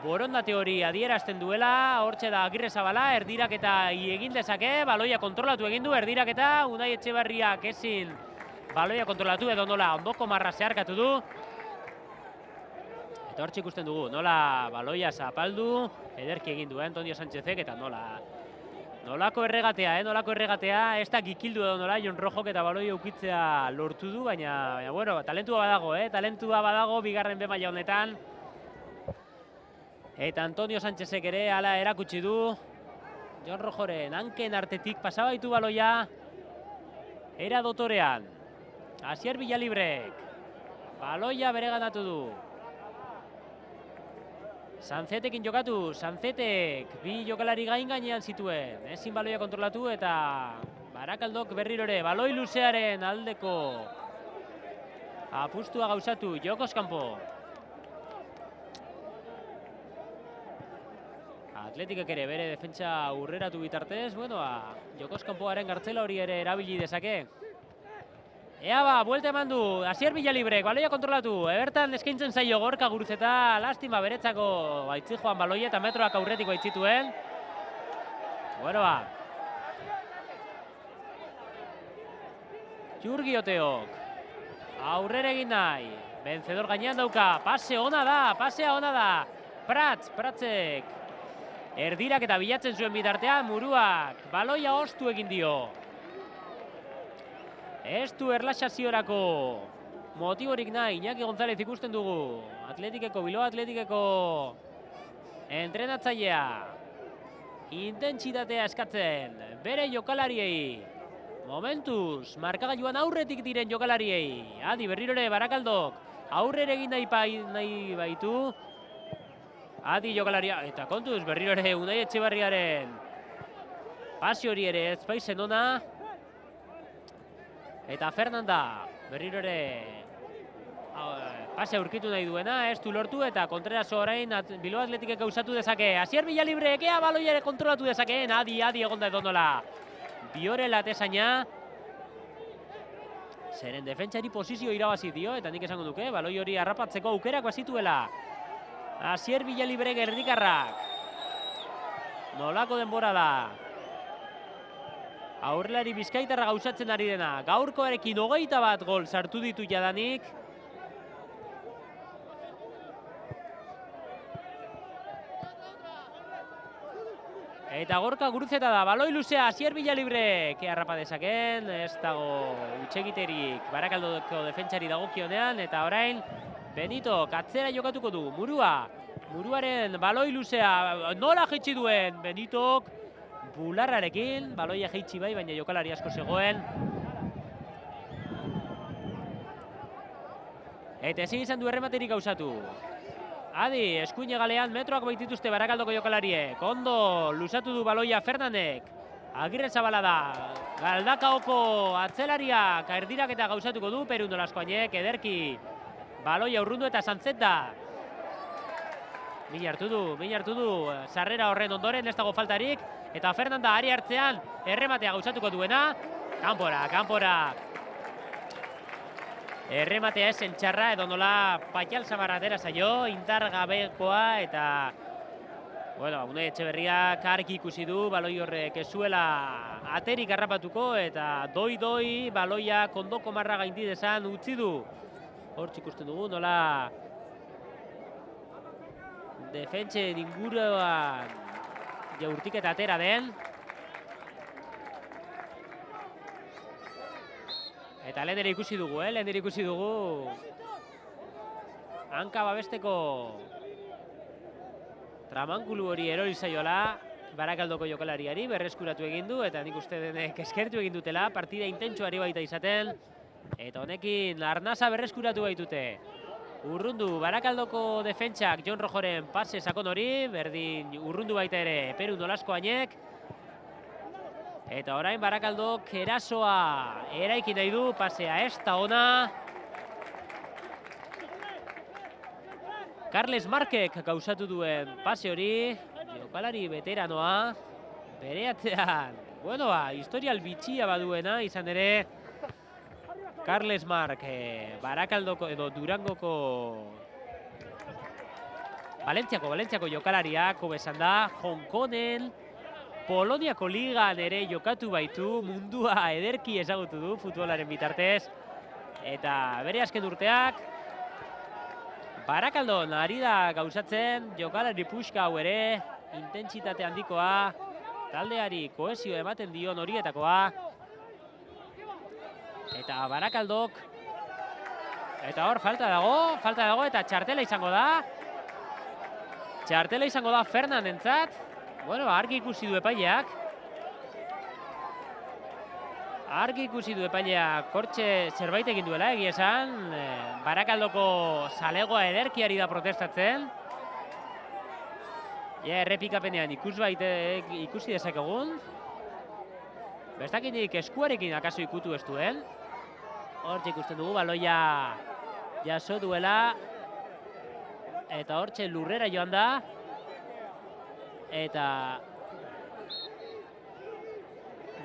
Speaker 4: borondate hori adierazten duela, hortxe da Agirrezabala, erdiraketa egin dezake, baloia kontrolatu egin du, erdiraketa, Unai Etxeberriak ezin baloia kontrolatu edo nola ondoko marra zeharkatu du. Eta hortxe ikusten dugu, nola baloia zapaldu, ederki egin du Antonio Sánchezek, eta nolako erregatea, ez da gikildu edo nola, Jon Rojok eta baloia ukitzea lortu du, baina bueno, talentua badago, bigarren B maila honetan. Eta Antonio Sánchezek ere hala erakutsi du. Jon Rojoren hanken artetik pasabaitu baloia. Era dotorean. Asier Villalibrek. Baloia bereganatu du. Sanzetekin jokatu. Sanzetek bi jokalari gainean zituen. Ezin baloia kontrolatu eta Barakaldok berrirore. Baloi luzearen aldeko apustua gauzatu. Jokoz kanpo. Atletikek ere bere defentsa urreratu bitartez, bueno, jokoz kanpoaren gartzela hori ere erabili dezake. Ea ba, buelta eman du, Asier Villalibrek, baloia kontrolatu, bertan eskaintzen zaio Gorka Guruzeta, lastima beretzako baitzi joan baloia eta metroak aurretik baitzituen. Bueno ba. Jurgi Oteok, aurrera egin nahi, vencedor gainean dauka, pasea ona da, Pratzek. Erdirak eta bilatzen zuen bitartean, Muruak baloia ostu egin dio. Ez du erlaxaziorako motiborik nahi, Iñaki González ikusten dugu. Bilbao Atletikeko entrenatzailea. Intentsitatea eskatzen, bere jokalariei. Momentuz, markagailuan aurretik diren jokalariei. Adi, berrirore Barakaldok, aurrera egin nahi baitu. Adi jokalaria, eta kontuz berriro ere Unai Etxeberriaren pasi hori ere ez baizen ona. Eta Fernanda berriro ere pase aurkitu nahi duena, ez du lortu eta Kontreraso orain Bilbao Atletikek gauzatu dezake. Asier Villalibrek ea baloia ere kontrolatu dezakeen, adi egonda edonola. Biorela atezaina. Zeren defentsari posizio irabazi dio, eta nik esango duke, baloi hori harrapatzeko aukerak bazituela. Asier Villalibrek erdikarrak. Nolako denbora da. Aurrelari bizkaitarra gauzatzen ari dena. Gaurkoarekin 21 gol sartu ditu jadanik. Eta Gorka Guruzeta da, baloi luzea Asier Villalibrek harrapa dezaken, ez dago utxegiterik Barakaldoko defentsari dagokionean, eta orain Benito katzera jokatuko du, Muruaren baloi luzea, nola jaitsi duen Benitok, bularrarekin, baloia jaitsi bai, baina jokalari asko zegoen. Eta ezin izan du errematerik gauzatu. Adi, eskuine galean metroak baitituzte Barakaldoko jokalariek. Ondo luzatu du baloia Fernandek. Agirrezabala da. Galdakaoko atzelariak erdirak eta gauzatuko du Perundo Laskoainek. Ederki baloia urrundu eta Sanzet da. Min hartu du. Sarrera horren ondoren ez dago faltarik. Eta Fernanda ari hartzean errematea gauzatuko duena. Kanpora. Errematea esen txarra edo nola Patial Zabarra atera zaio, indargabekoa eta Unai Etxeberriak argi ikusi du, baloi horrek ez zuela aterik harrapatuko eta doi baloia kondoko marra gaindi dezan utzi du. Hortz ikusten dugu nola defentse inguruan jaurtik eta atera den. Eta lehen ere ikusi dugu, hanka babesteko tramankulu hori erori zaiola Barakaldoko jokalariari, berreskuratu egin du, eta nik uste denek eskertu egin dutela, partida intentsuari baita izaten, eta honekin arnasa berreskuratu baitute. Urrundu Barakaldoko defentsak Jon Rojoren pase sakon hori, berdin urrundu baita ere Perundo Laskoainek. Eta orain Barakaldok erasoa eraiki nahi du, pasea ez da ona. Carles Markek gauzatu duen pase hori, jokalari veteranoa, bere atzean. Historial bitxia baduena, izan ere Carles Mark, Barakaldoko edo Durangoko Valentziako jokalariak, hobesan da, Hongkongen, Poloniako ligan ere jokatu baitu, mundua ederki ezagutu du futbolaren bitartez, eta bere azken urteak, Barakaldon ari da gauzatzen, jokalari puxka hau ere, intentsitate handikoa, taldeari kohesio ematen dion horietakoa, eta Barakaldok, eta hor falta dago, eta txartela izango da. Txartela izango da Fernandentzat. Bueno, argi ikusi du epaileak. Hortxe zerbait egin duela, egia esan. Barakaldoko zalegoa ederkiari da protestatzen. Errepikapenean ikusi dezakegun. Bestakinik eskuarekin akaso ikutu ez duen. Hortxe ikusten dugu, baloia jaso duela. Eta hortxe lurrera joan da. Eta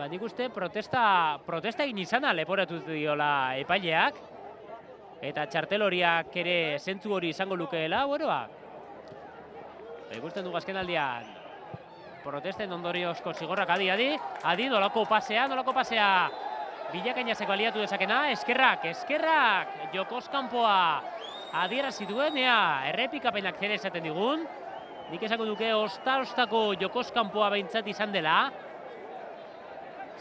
Speaker 4: nik uste protesta egin izana leporatu diola epaileak. Eta txartel horiak ere zentzu hori izango lukeela, ikusten dugu azken aldian. Protesten ondoriozko zigorrak adi, nolako pasea. Bilakainazeko aliatu dezakena, eskerrak, jokoz kanpoa adierazi duen, errepikapenak zer esaten digun. Nik esango duke ostako jokoz kanpoa behintzat izan dela.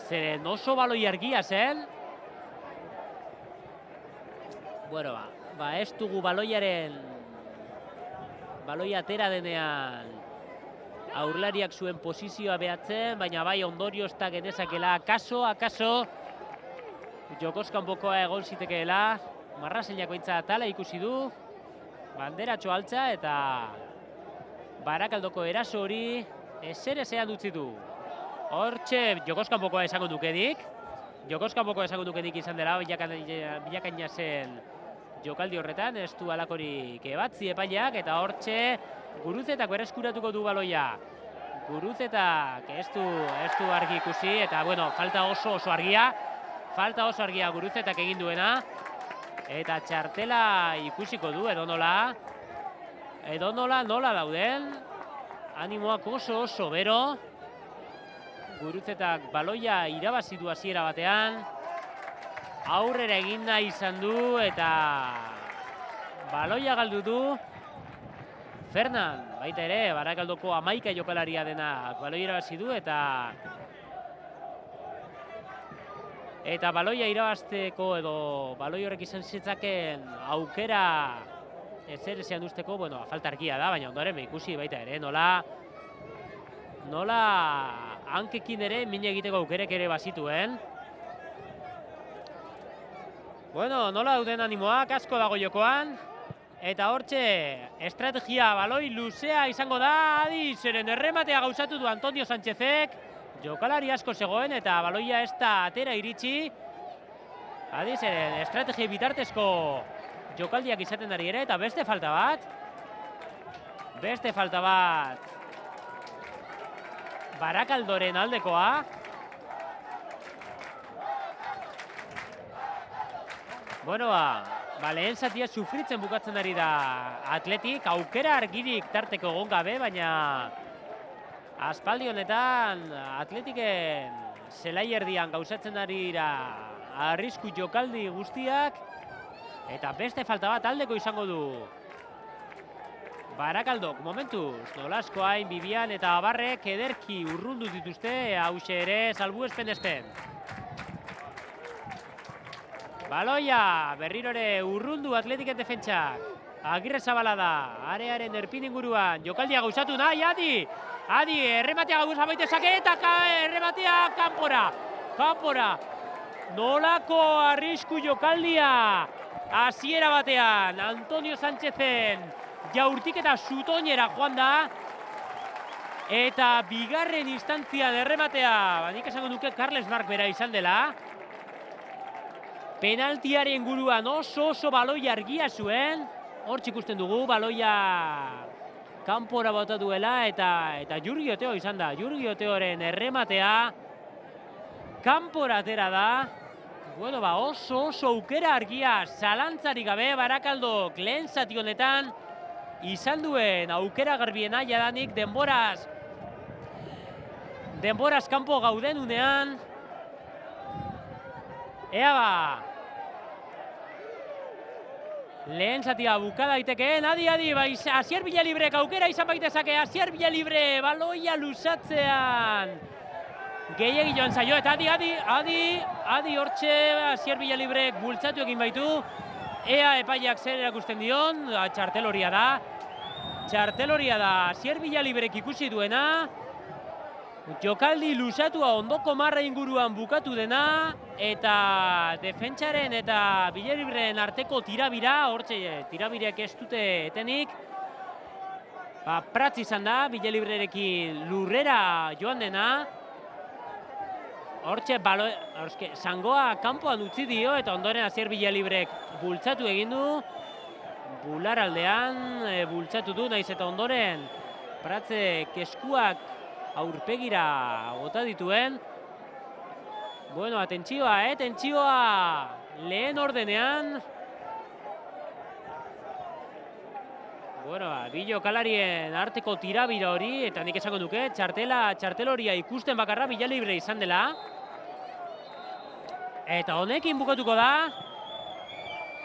Speaker 4: Zeren oso baloi argia zen. Ez dugu baloia atera denean aurlariak zuen posizioa behatzen, baina bai ondoriozta genezakela, akaso, jokoz kanpokoa egon zitekeela, Marraseilako intza tala ikusi du, banderatxo altza eta Barakaldoko eraso hori ezean utzi du. Hortxe jokoz kanpokoa esango dukenik izan dela bilakaina zen jokaldi horretan, ez du alakorik ebatzi epaileak, eta hortxe Guruzetak bereskuratuko du baloia. Guruzetak ez du argi ikusi, eta falta oso argia. Guruzetak egin duena. Eta txartela ikusiko du, edonola nola dauden. Animoak oso bero. Guruzetak baloia irabazi du hasiera batean. Aurrera egin nahi izan du eta baloia galdu du. Fernan, baita ere, Barakaldoko 11 jokalaria denak baloia irabazi du eta baloia irabazteko edo baloi horrek izan zitzaken aukera ezean usteko, falta argia da, baina ondoren ikusi baita ere, nola hankekin ere min egiteko aukerek ere bazituen. Nola dauden animoak, asko dago jokoan, eta hortxe estrategia baloi luzea izango da, zeren errematea gauzatu du Antonio Sánchezek, jokalari asko zegoen eta baloia ez da atera iritsi. Zeren estrategia bitartezko jokaldiak izaten ari ere, eta beste falta bat Barakaldoren aldekoa. Lehen zatia sufritzen bukatzen ari da Atletik, aukera argirik tarteko egon gabe, baina aspaldi honetan Atletiken zelai erdian gauzatzen ari da arrisku jokaldi guztiak, eta beste falta bat aldeko izango du Barakaldok momentuz. Nolaskoain, Bibian eta Abarrek ederki urrundu dituzte, hause ere salbuespen. Baloia, berriro ere urrundu Atletiken defentsak. Agirrezabala da, arearen erpin inguruan, jokaldia gauzatu nahi, Adi, errematea gauza baitezake eta errematea kanpora. Nolako arrisku jokaldia hasiera batean, Antonio Sánchezen jaurtik eta zutoinera joan da. Eta bigarren instantzian errematea, nik esango duke Carles Marc bera izan dela. Penaltiaren guruan oso baloia argia zuen. Hortzik ikusten dugu, baloia kanpora bota duela eta Jurgi Oteo izan da. Jurgi Oteoren errematea kanpora atera da. Oso aukera argia, zalantzarik gabe Barakaldok lehen zati honetan izan duen aukera garbiena jadanik denboraz kanpo gauden unean. Ea ba, lehen zatia buka daitekeen, adi, bai, Asier Villalibrek aukera izan baitezake, Asier Villalibre baloia lusatzean. Gehiegi joan zaio, eta adi hortxe Asier Villalibrek bultzatu egin baitu. Ea epaiak zer erakusten dion, txarteloria da, Asier Villalibrek ikusi duena. Jokaldi lusatua ondoko marra inguruan bukatu dena, eta defentsaren eta Villalibreen arteko tirabira, hortxe tirabirek ez dute etenik. Pratz izan da, Villalibrarekin lurrera joan dena. Hortxe zangoa kanpoan utzi dio, eta ondoren Asier Villalibrek bultzatu egin du. Bularaldean bultzatu du, naiz eta ondoren Pratzek eskuak aurpegira bota dituen. Bueno, tentsioa lehen ordenean. Bueno, bi jokalarien arteko tirabira hori, eta nik esango duke, txarteloria ikusten bakarra Villalibre izan dela. Eta honekin bukatuko da,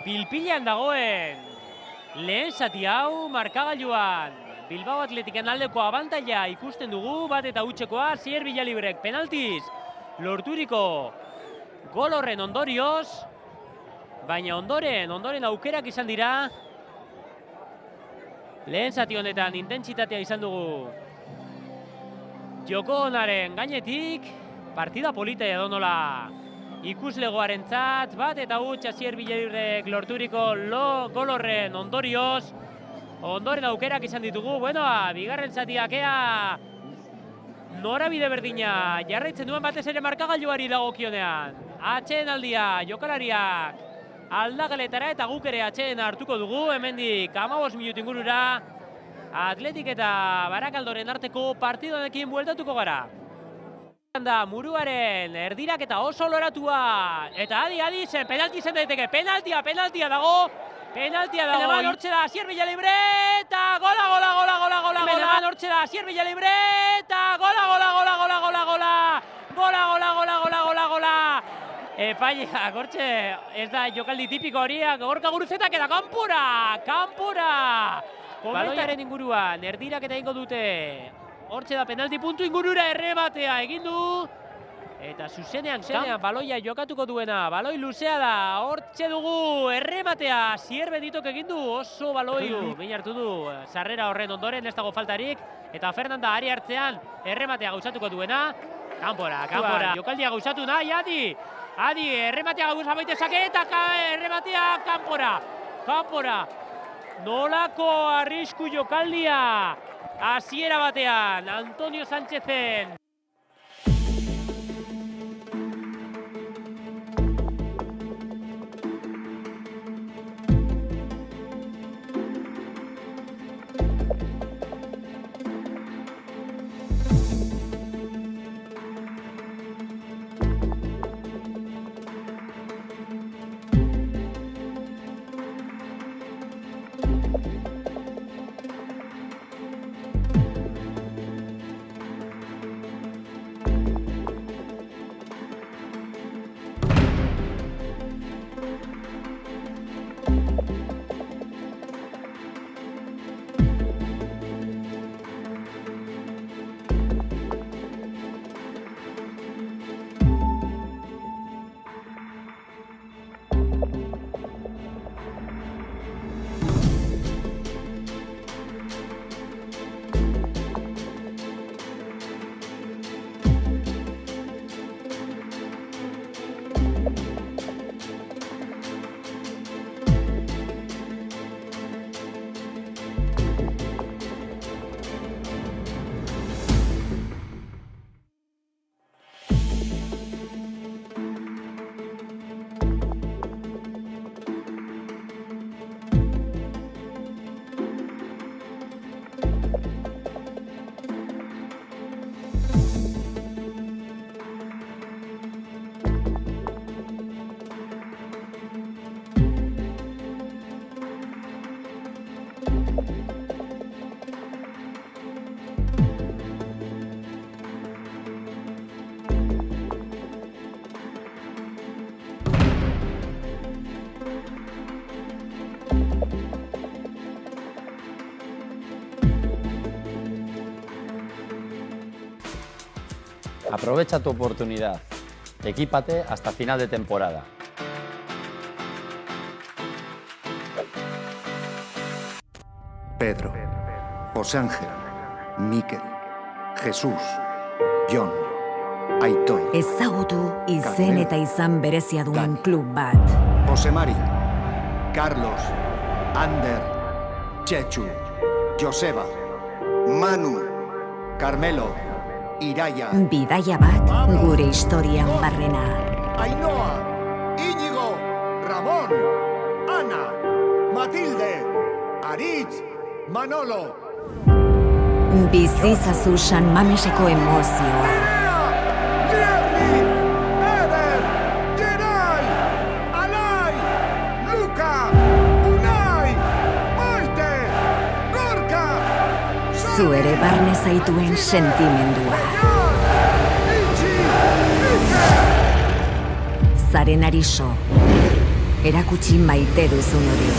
Speaker 4: pilpilean dagoen lehen zati hau markagailuan. Bilbao Atletiken aldeko abantaila ikusten dugu, bat eta hutsekoa, Asier Villalibrek penaltiz lorturiko gol horren ondorioz, baina ondoren aukerak izan dira. Lehen zati honetan intentsitatea izan dugu joko onaren gainetik, partida polita edonola ikuslegoarentzat, bat eta huts Asier Villalibrek lorturiko gol horren ondorioz. Ondoren aukerak izan ditugu, bigarren zatiak ea norabide berdina jarraitzen duen batez ere markagailuari dagokionean. Atxeen aldia, jokalariak aldagaletara eta guk ere atxeen hartuko dugu, hemendik 15 minutu ingurura Atletik eta Barakaldoren arteko partidonekin bueltatuko gara. Muruaren erdirak eta oso loratua, eta adi, zen penalti zen daiteke, penaltia dago. Beneman hortxe da Asier Villalibre, eta gola! Beneman hortxe da Asier Villalibre, eta gola! Epaileak hortxe, ez da jokaldi tipiko horiak, gorka guruzetak eta kanpora! Baloiaren inguruan, erdirak eta ingo dute. Hortxe da penalti puntu ingurura errebatea egin du. Eta zuzenean baloia jokatuko duena, baloi luzea da, hortxe dugu, errematea, Asier Benditok egin du, oso baloi behin hartu du, sarrera horren ondoren ez dago faltarik, eta Fernanda ari hartzean errematea gauzatuko duena, kanpora, jokaldia gauzatu nahi, adi, errematea gauza baitezake eta errematea kanpora, nolako arrisku jokaldia, hasiera batean, Antonio Sánchezen.
Speaker 3: Aprovecha tu oportunidad. Equípate hasta final de temporada.
Speaker 1: Pedro, José Ángel, Mikel, Jesús, Jon, Aitor,
Speaker 2: Ezagutu izen eta izan berezia duen
Speaker 1: Dani,
Speaker 2: klub bat.
Speaker 1: José Mari, Carlos, Ander, Chechu, Joseba, Manu, Carmelo, Iraia,
Speaker 2: Bidaia bat gure historian barrena.
Speaker 1: Ainhoa, Íñigo, Ramón, Ana, Matilde, Aritz, Manolo.
Speaker 2: Bizizazu San Mameseko emozioa.
Speaker 1: Lierri, Eder, Gerai, Alai, Luka, Unai, Maite, Gorka,
Speaker 2: Zu ere barne zaituen sentimendua.
Speaker 1: Itxi, Iker.
Speaker 2: Zaren ariso, erakutsi maite duzun hori.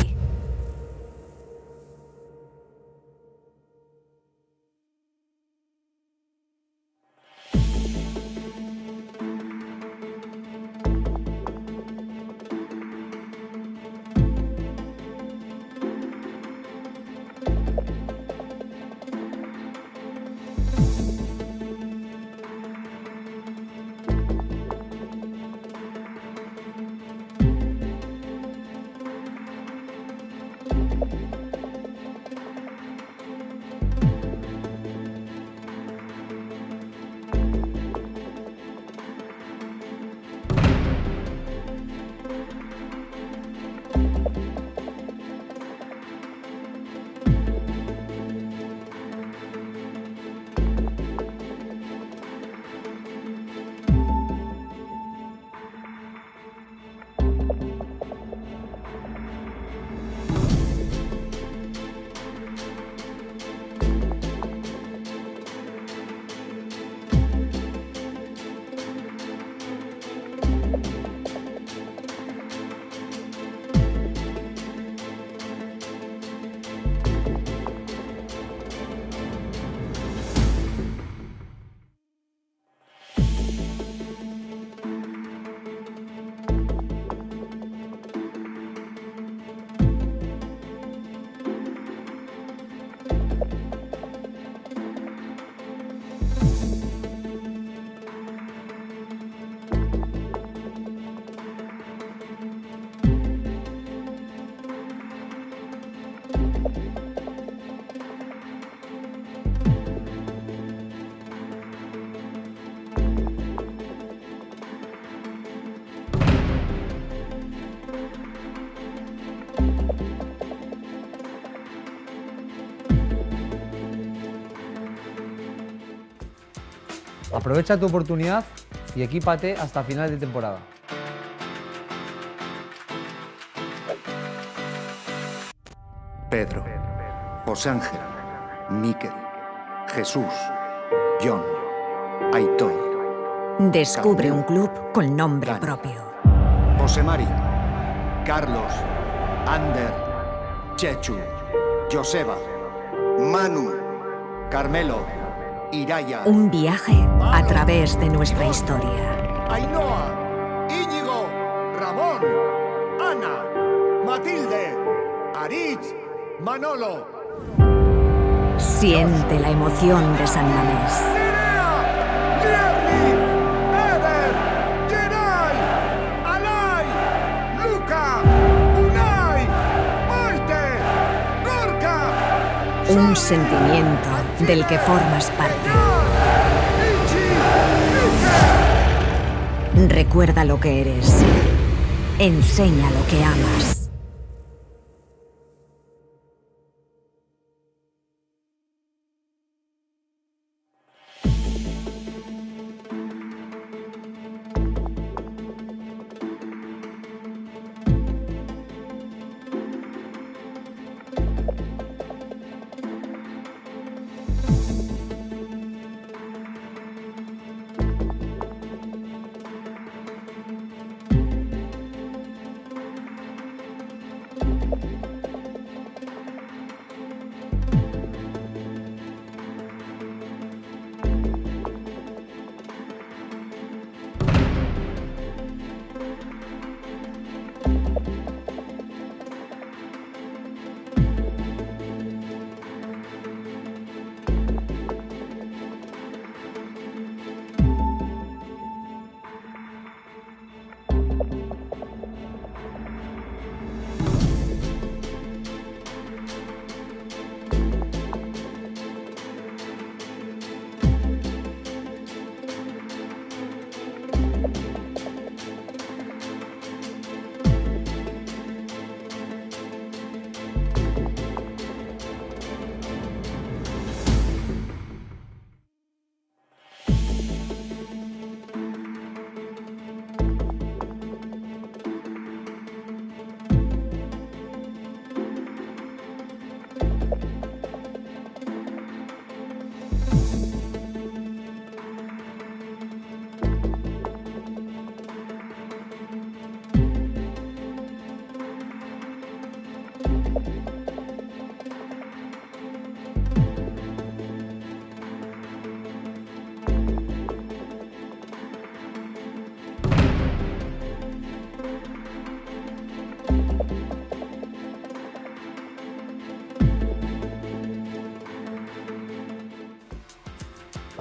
Speaker 5: Aprovecha tu oportunidad y equípate hasta final de temporada.
Speaker 1: Pedro, José Ángel, Mikel, Jesús, Jon, Aitor,
Speaker 2: Descubre un club con nombre
Speaker 1: Dani,
Speaker 2: propio.
Speaker 1: José Mari, Carlos, Ander, Chechu, Joseba, Manu, Carmelo, Iraia,
Speaker 2: Un viaje a través de nuestra historia.
Speaker 1: Ainhoa, Íñigo, Ramón, Ana, Matilde, Aritz, Manolo.
Speaker 2: Siente la emoción de San Mamés.
Speaker 1: Nerea, Lierri, Eder, Gerai, Alai, Luka, Unai, Maite, Gorka.
Speaker 2: Un sentimiento del que formas parte.
Speaker 1: Itxi, Iker.
Speaker 2: Recuerda lo que eres. Enseña lo que amas.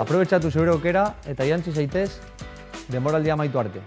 Speaker 5: Aprobetxatu zeure aukera eta jantzi zaitez denboraldia amaitu arte.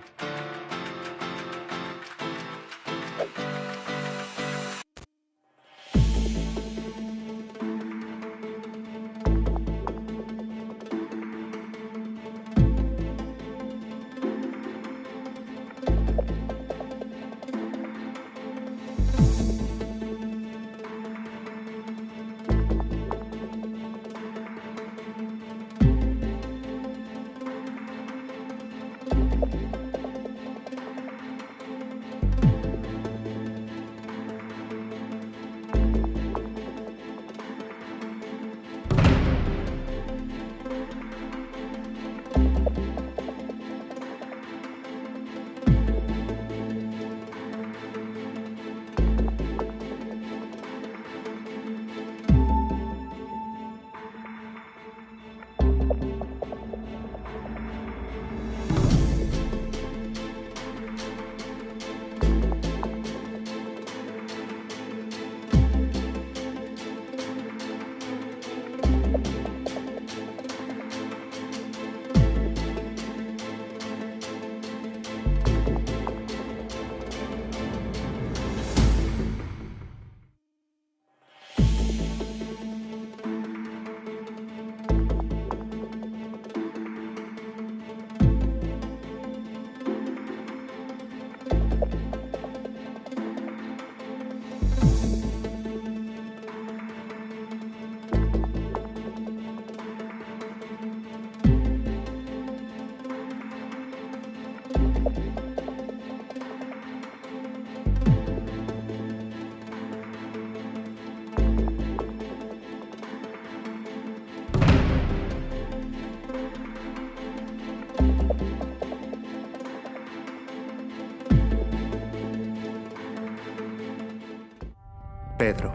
Speaker 1: Pedro,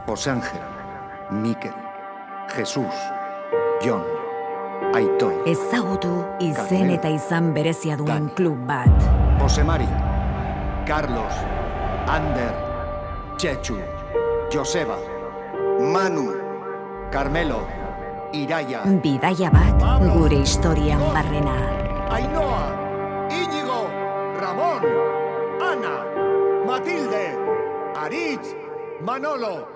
Speaker 1: José Ángel, Mikel, Jesús, Jon, Aitor,
Speaker 2: Ezagutu izen
Speaker 1: Carmelo,
Speaker 2: eta izan berezia duen
Speaker 1: Dani,
Speaker 2: klub bat.
Speaker 1: José Mari, Carlos, Ander, Chechu, Joseba, Manu, Carmelo, Iraia,
Speaker 2: Bidaia bat gure historian barrena.
Speaker 1: Ainhoa, Íñigo, Ramón, Ana, Matilde, Aritz, Manolo.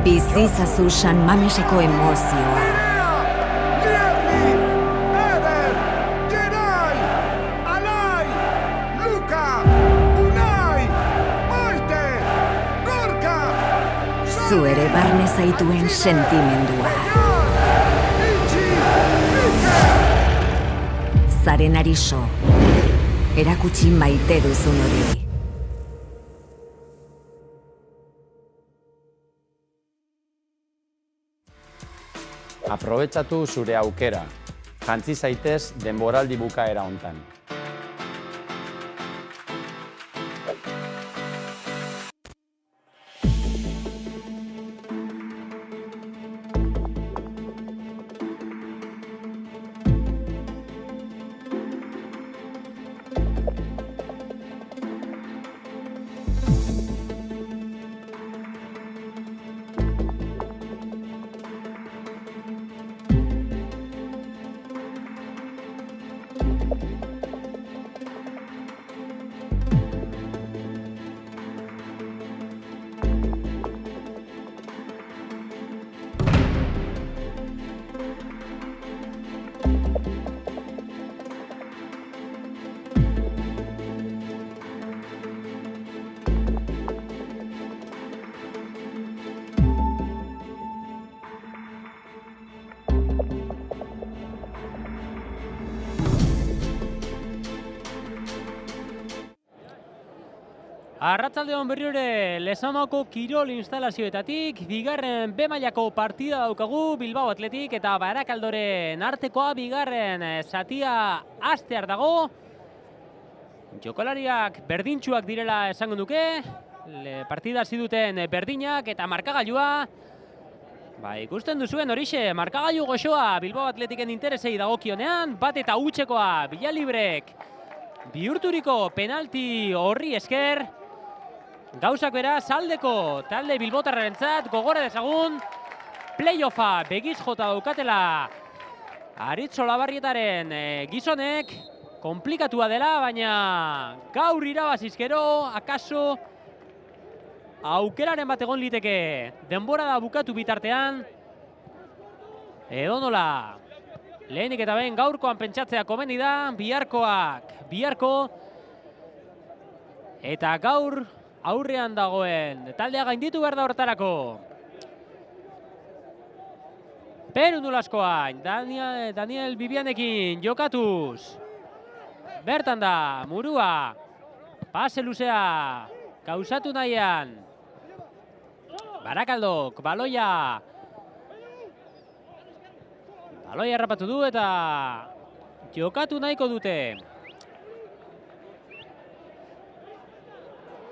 Speaker 2: Bizizazu San Mameseko emozioa.
Speaker 1: Mierri, Eder, Geray, Alai, Luka, Unai, Maite, Gorka,
Speaker 2: Zu ere barne zaituen sentimendua.
Speaker 1: Itxi, Iker.
Speaker 2: Zaren ariso, erakutsi maite duzun hori.
Speaker 3: Aprobetxatu zure aukera. Jantzi zaitez denboraldi bukaera hontan.
Speaker 4: Arratsaldeon berriro ere Lezamako kirol instalazioetatik, bigarren B mailako partida daukagu Bilbao Athletic eta Barakaldoren artekoa bigarren zatia hastear dago. Jokalariak berdintsuak direla esango nuke, partida hasi duten berdinak eta markagailua. Ikusten duzuen horixe, markagailu goxoa Bilbao Atletiken interesei dagokionean, bat eta hutsekoa Villalibrek bihurturiko penalti horri esker. Gauzak beraz aldeko talde bilbotarrarentzat gogora dezagun, playoffa begiz jota daukatela Aritz Olabarrietaren gizonek, konplikatua dela, baina gaur irabazizkero, akaso aukeraren bat egon liteke denborada bukatu bitartean. Edonola, lehenik eta behin gaurkoan pentsatzea komeni da, biharko, eta gaur aurrean dagoen taldea gainditu behar da horretarako. Peru Nolaskoain, Daniel Bibianekin jokatuz. Bertan da, murua, pase luzea, gauzatu nahian. Barakaldok, baloia harrapatu du eta jokatu nahiko dute.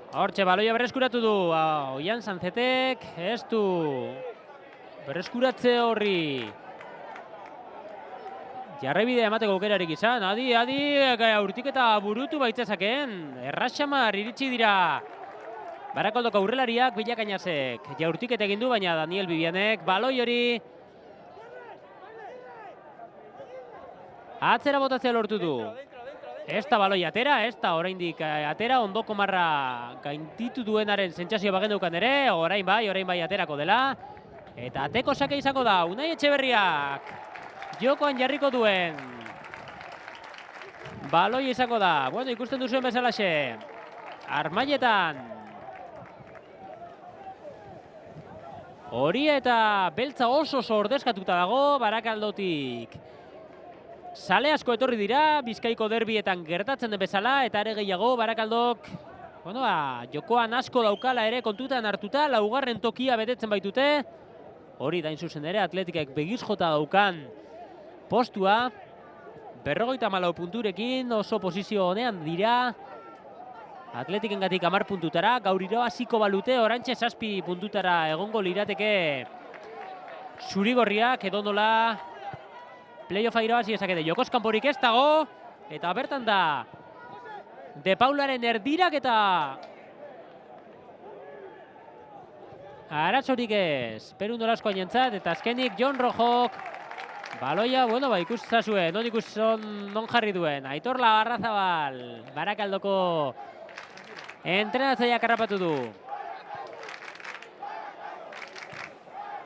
Speaker 4: Hortxe, baloia berreskuratu du, Oian Sanzetek, ez du berreskuratze horri jarraibidea emateko aukerarik izan. Adi, urtik eta burutu baitzezakeen. Erraxamar iritsi dira Barakaldoko aurrelariak, Bilakainazek jaurtiket egin du, baina Daniel Bibianek baloi hori atzera botatzea lortu du. Ez da baloi atera, ez da oraindik atera, ondoko marra gainditu duenaren sentsazio bagendukan ere, orain bai aterako dela. Eta ateko sake izango da, Unai Etxeberriak jokoan jarriko duen baloi izango da. Bueno, ikusten duzuen bezalaxe, armailetan hori eta beltza oso ordezkatuta dago Barakaldotik. Sale asko etorri dira, Bizkaiko derbietan gertatzen den bezala, eta ere gehiago Barakaldok jokoan asko daukala ere kontutan hartuta, laugarren tokia betetzen baitute. Hori dain zuzen ere, Atletikek begiz jota daukan postua. 54 punturekin oso posizio honean dira. Atletikengatik 10 puntutara, gaur irabaziko balute, orantxe 7 puntutara egongo lirateke zurigorriak, edonola playoffa irabazi ezakete. Jokoz kanporik ez dago, eta bertan da De Paularen erdirak eta aratzorik ez, Peru Nolaskoa jentzat, eta azkenik Jon Rojok baloia, ikustazue, non jarri duen. Aitor Larrazabal, Barakaldoko entrenatzaileak harrapatu du.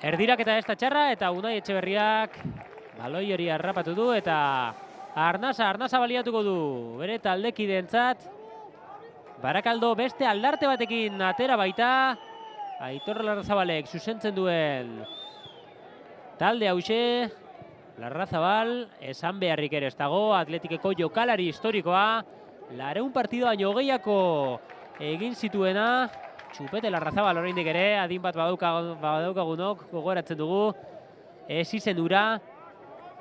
Speaker 4: Erdirak eta ez da txarra, eta Unai Etxeberriak baloi hori harrapatu du, eta Arnasa baliatuko du bere taldekideentzat. Barakaldo beste aldarte batekin atera baita. Aitor Larrazabalek zuzentzen duen talde hause. Larrazabal, esan beharrik ere ez dago, Atletikeko jokalari historikoa. 200 partida baino gehiako egin zituena. Txupete Larrazabal oraindik ere, adin bat badaukagunok, gogoratzen dugu. Ez izendura,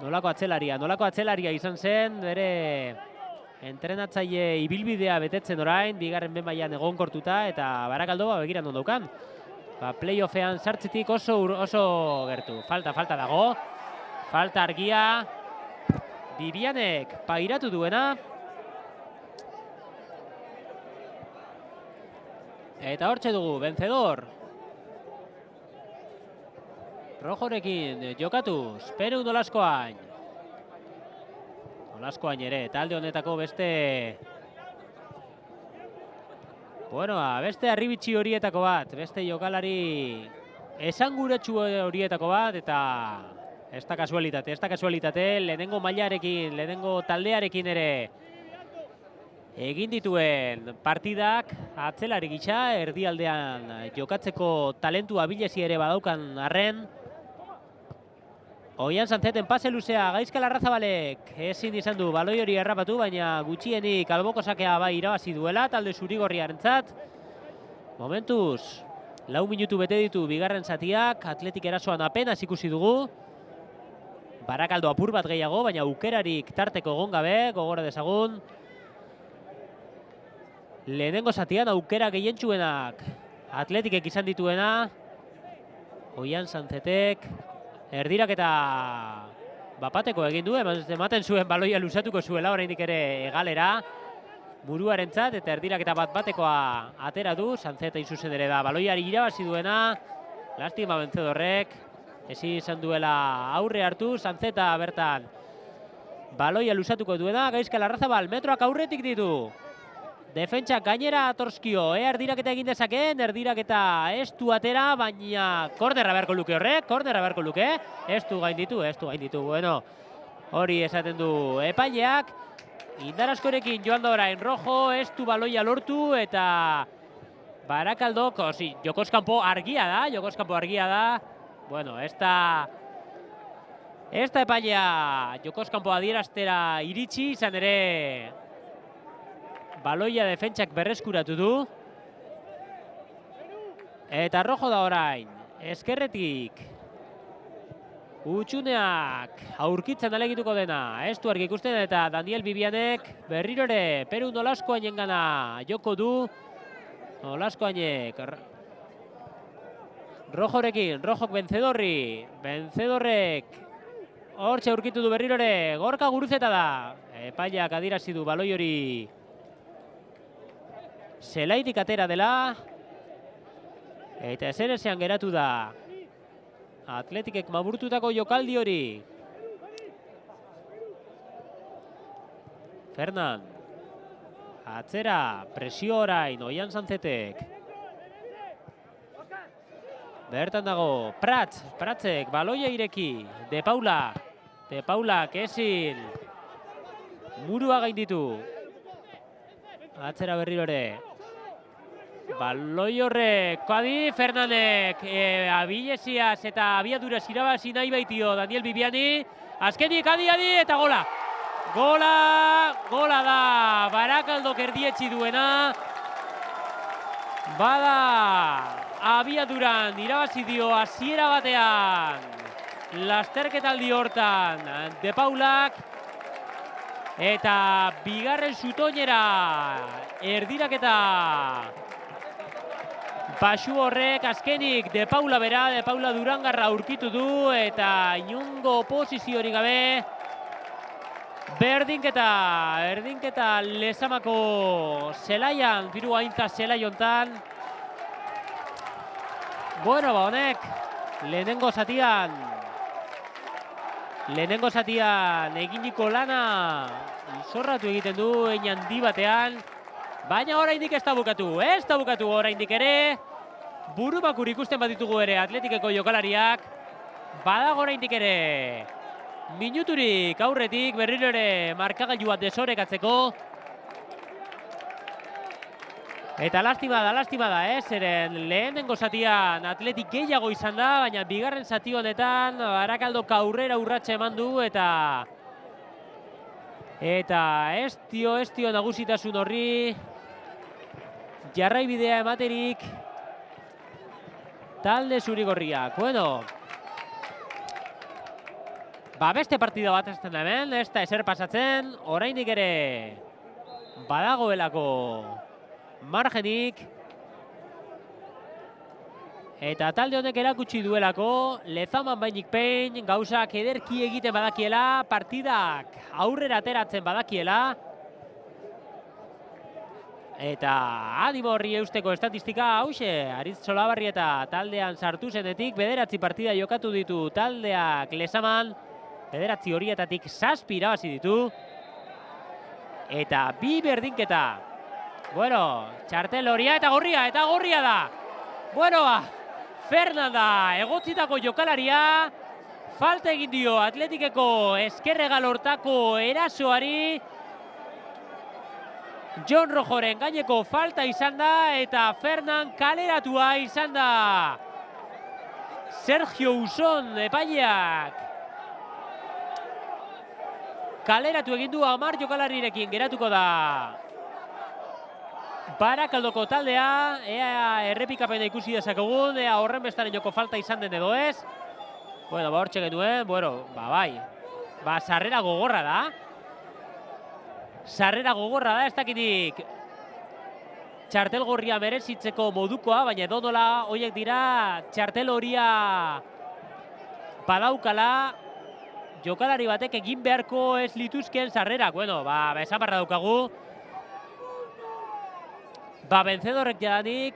Speaker 4: nolako atzelaria izan zen, bere entrenatzaile ibilbidea betetzen orain, bigarren ben mailan egonkortuta, eta Barakaldo begiran ondaukan. Playoffean sartzetik oso gertu. Falta dago. Falta argia. Bibianek pairatu duena. Eta hortxe dugu, vencedor. Rojorekin jokatuz, Peru Nolaskoain. Nolaskoain ere, talde honetako beste beste arribitxi horietako bat, beste jokalari esanguratsu horietako bat, eta ez da kasualitate, lehenengo mailarekin, lehenengo taldearekin ere egin dituen partidak atzelari gisa, erdialdean jokatzeko talentua bilezi ere badaukan arren. Oian Sanzeten pase luzea, Gaizka Larrazabalek ezin izan du baloi hori errapatu, baina gutxienik alboko sakea bai irabazi duela talde zurigorriarentzat. Momentuz, 4 minutu bete ditu bigarren zatiak, Atletik erasoan apenas ikusi dugu. Barakaldo apur bat gehiago, baina aukerarik tarteko egon gabe, gogora dezagun. Lehenengo zatian aukera gehientsuenak Atletikek izan dituena, Oian Sanzetek, erdirak eta bapateko egin du, ematen zuen baloia luzatuko zuela, oraindik ere egalera, buruarentzat eta erdirak eta batekoa atera du, Sanzeta zuzen ere da baloiari irabazi duena, lastima Benzedorrek, ezin izan duela aurre hartu, Sanzeta bertan baloia luzatuko duena, Gaizka Larrazabal metroak aurretik ditu. Defentsak gainera atorskio, erdirak eta egin dezakeen, erdirak eta ez du atera, baina kornerra beharko luke horrek, kornerra beharko luke, ez du gainditu, bueno, hori esaten du epaileak, indaraskorekin joan da orain Rojo, ez du baloia lortu eta Barakaldok, jokoz kanpo argia da, bueno, ez da epailea jokoz kanpo adieraztera iritsi, izan ere baloia defentsak berreskuratu du. Eta Rojo da orain, eskerretik. Utsuneak aurkitzen alegituko dena, ez du argi ikusten eta Daniel Bibianek berriro ere Peru Nolaskoainen gana joko du. Nolaskoainek Rojorekin, Rojok Benzedorri, Benzedorrek hortxe aurkitu du berriro ere, Gorka Guruzeta da. Epaileak adierazi du baloi hori zelaitik atera dela, eta ezerezean geratu da Atletikek maburtutako jokaldi hori. Fernan, atzera, presio orain, Oian Sanzetek. Bertan dago, Pratzek, baloia ireki, De Paulak ezin, murua gainditu. Atzera berriro ere. Baloi horrek, Kadi Fernanek, abilesiaz eta abiaduraz irabazi nahi baitio Daniel Bibiani. Azkenik Adi eta gola. Gola da Barakaldok erdietzi duena. Bada abiaduran irabazi dio hasiera batean lasterketaldi hortan De Paulak. Eta bigarren zutoinera erdiraketa basu horrek azkenik De Paula Durangarra aurkitu du eta inungo oposiziorik gabe berdinketa Lezamako zelaian, Piru Aintza zelai hontan. Bueno, honek lehenengo zatian eginiko lana zorratu egiten du hein handi batean, baina oraindik ez da bukatu oraindik ere. Burumakur ikusten baditugu ere Atletikeko jokalariak, badago oraindik ere minuturik aurretik berriro ere markagailua desorekatzeko. Eta lastima da, zeren lehenengo zatian Atletik gehiago izan da, baina bigarren zati honetan Barakaldok aurrera urratsa eman du eta ez dio nagusitasun horri jarraibidea ematerik talde zuri-gorriak. Bueno, beste partida bat ezten da hemen, ez da ezer pasatzen, oraindik ere badagoelako margenik. Eta talde honek erakutsi duelako, Lezaman bainik pein, gauzak ederki egiten badakiela, partidak aurrera ateratzen badakiela. Eta animo horri eusteko estatistika hause, Aritz Solabarrieta taldean sartu zenetik, 9 partida jokatu ditu taldeak Lezaman, 9 horietatik 7 irabazi ditu. Eta 2 berdinketa. Bueno, txartel horia eta gorria da. Bueno, Fernanda, egotzitako jokalaria, falta egin dio Atletikeko eskerregal hortako erasoari. Jon Rojoren gaineko falta izan da eta Fernan kaleratua izan da. Sergio Uson epaileak kaleratu egin du 10 jokalarirekin geratuko da Barakaldoko taldea, ea errepikapena ikusi dezakegun, ea horren bestaren joko falta izan den edo ez. Bueno, hortxe genuen, bai. Sarrera gogorra da. Ez dakitik txartel gorria merezitzeko modukoa, baina edonola horiek dira txartel horia badaukala jokalari batek egin beharko ez lituzken sarrerak. Bueno, esan barra daukagu. Benzedorrek jadanik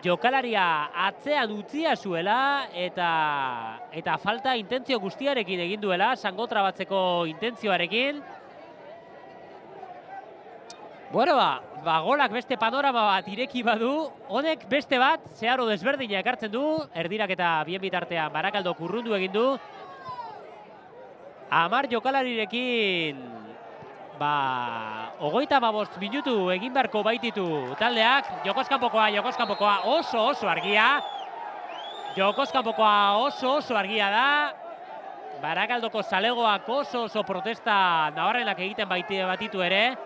Speaker 4: jokalaria atzean utzia zuela eta falta intentzio guztiarekin egin duela, sangotra batzeko intentzioarekin. Bueno, golak beste panorama bat ireki badu, honek beste bat, zeharo desberdina ekartzen du, erdirak eta bien bitartean Barakaldok urrundu egin du. 10 jokalarirekin, 35 minutu egin beharko baititu taldeak. Jokoz kanpokoa oso argia. Jokoz kanpokoa oso argia da. Barakaldoko zalegoak oso protesta nabarrenak egiten batitu ere.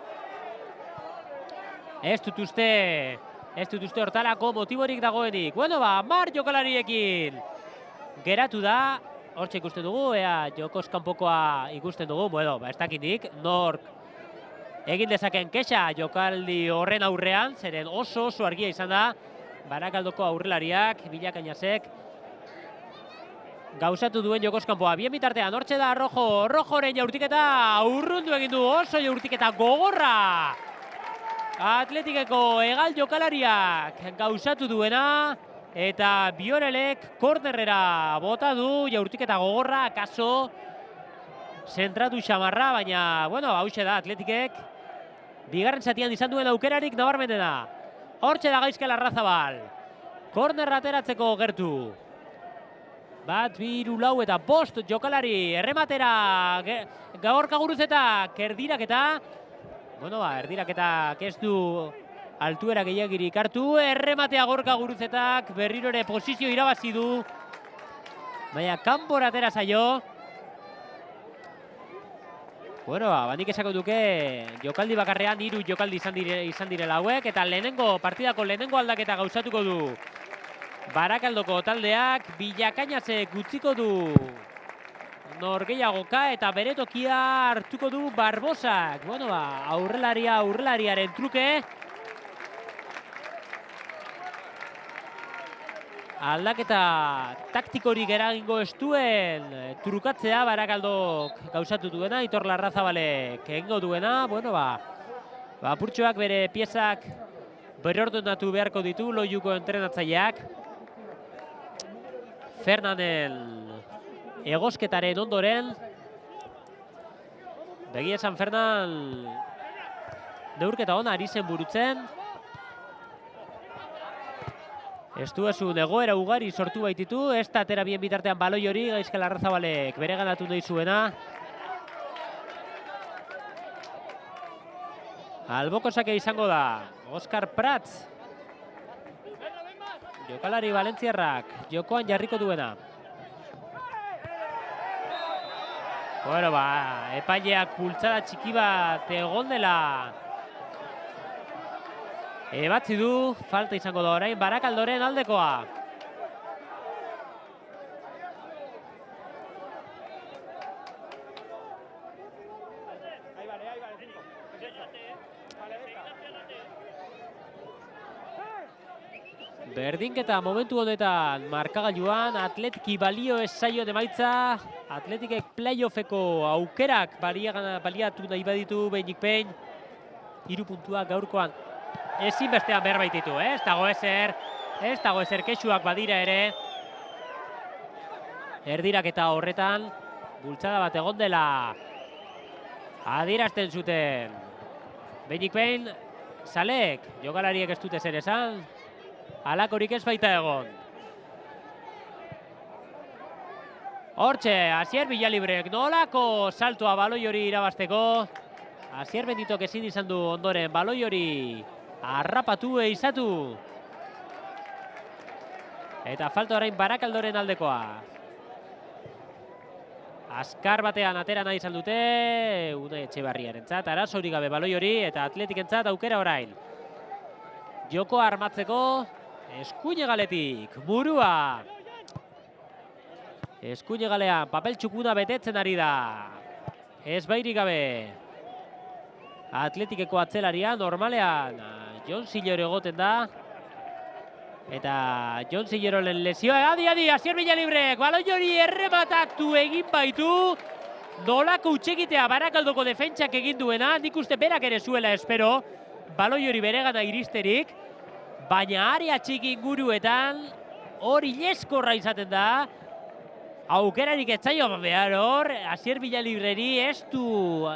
Speaker 4: Ez dut uste hortarako motiborik dagoenik. Bueno, 10 jokalariekin geratu da. Hortxe ikusten dugu, jokoz kanpokoa ikusten dugu. Bueno, ez dakinik, nork egin dezaken kexa jokaldi horren aurrean, zeren oso argia izan da. Barakaldoko aurrelariak, Bilakainasek gauzatu duen jokoz kanpoa. Bien bitartean, hortxe da Rojoren jaurtiketa, urrundu egin du, oso jaurtiketa gogorra. Atletikeko hegal jokalariak gauzatu duena, eta Biorelek kornerrera bota du, jaurtiketa gogorra, akaso zentratu xamarra, baina, bueno, hauxe da Atletikek bigarren zatian izan duen aukerarik nabarmenena. Hortxe da Gaizka Larrazabal, kornerra ateratzeko gertu. 1, 2, 3, 4 eta 5 jokalari errematera Gorka Guruzetak erdiraketa. Bueno, erdiraketak ez du altuera gehiagirik hartu, errematea Gorka Guruzetak, berriro ere posizio irabazi du, baina kanpora atera zaio. Bueno, nik esako duke jokaldi bakarrean 3 jokaldi izan direla hauek, eta partidako lehenengo aldaketa gauzatuko du Barakaldoko taldeak. Bilakainasek utziko du norgehiagoka eta bere tokia hartuko du Barbosak. Bueno, aurrelariaren truke. Aldaketa taktikorik eragingo ez duen trukatzea Barakaldok gauzatu duena, Aitor Larrazabalek egingo duena. Bueno, apurtxoak bere piezak berordonatu beharko ditu Loiuko entrenatzaileak. Fernanen egosketaren ondoren. Begia esan Fernan neurketa ona ari zen burutzen. Ez du ezun egoera ugari sortu baititu, ez da atera bien bitartean baloi hori, Gaizka Larrazabalek bere ganatu nahi zuena. Alboko sake izango da, Oskar Prats. Jokalari valentziarrak, jokoan jarriko duena. Bueno, epaileak pultzada txiki bat egon dela ebatzi du, falta izango da orain Barakaldoren aldekoa. Berdinketa momentu honetan markagailuan, Atletiki balio ez zaion emaitza, Atletikek playoffeko aukerak baliatu nahi baditu behinik behin, 3 puntuak gaurkoan ezinbestean behar baititu, ez dago ezer kexuak badira ere. Erdirak eta horretan, bultzada bat egon dela adierazten zuten. Behinik behin, Zalek, jokalariek ez dute zer esan, halakorik ez baita egon. Hortxe, Asier Villalibrek nolako saltoa baloi hori irabazteko. Asier Benditok ezin izan du ondoren baloi hori harrapatu izatu. Eta falta orain Barakaldoren aldekoa. Azkar batean atera nahi izan dute, Unai Etxebarriarentzat, arazorik gabe baloi hori, eta Atletikentzat aukera orain. Joko armatzeko, eskuinegaletik, burua. Eskuinegalean, papel txukuna betetzen ari da. Ez bairik gabe. Atletikeko atzelaria, normalean, Jon Sillero egoten da. Eta Jon Silleroren lesioa. Adi, Asier Villalibrek baloi hori errematatu egin baitu. Nolako utxegitea Barakaldoko defentsak egin duena. Nik uste berak ere zuela espero. Baloi hori beregana iristerik. Baina area txiki inguruetan hori leskorra izaten da. Aukerarik etzaio behar hor. Asier Villalibreri ez du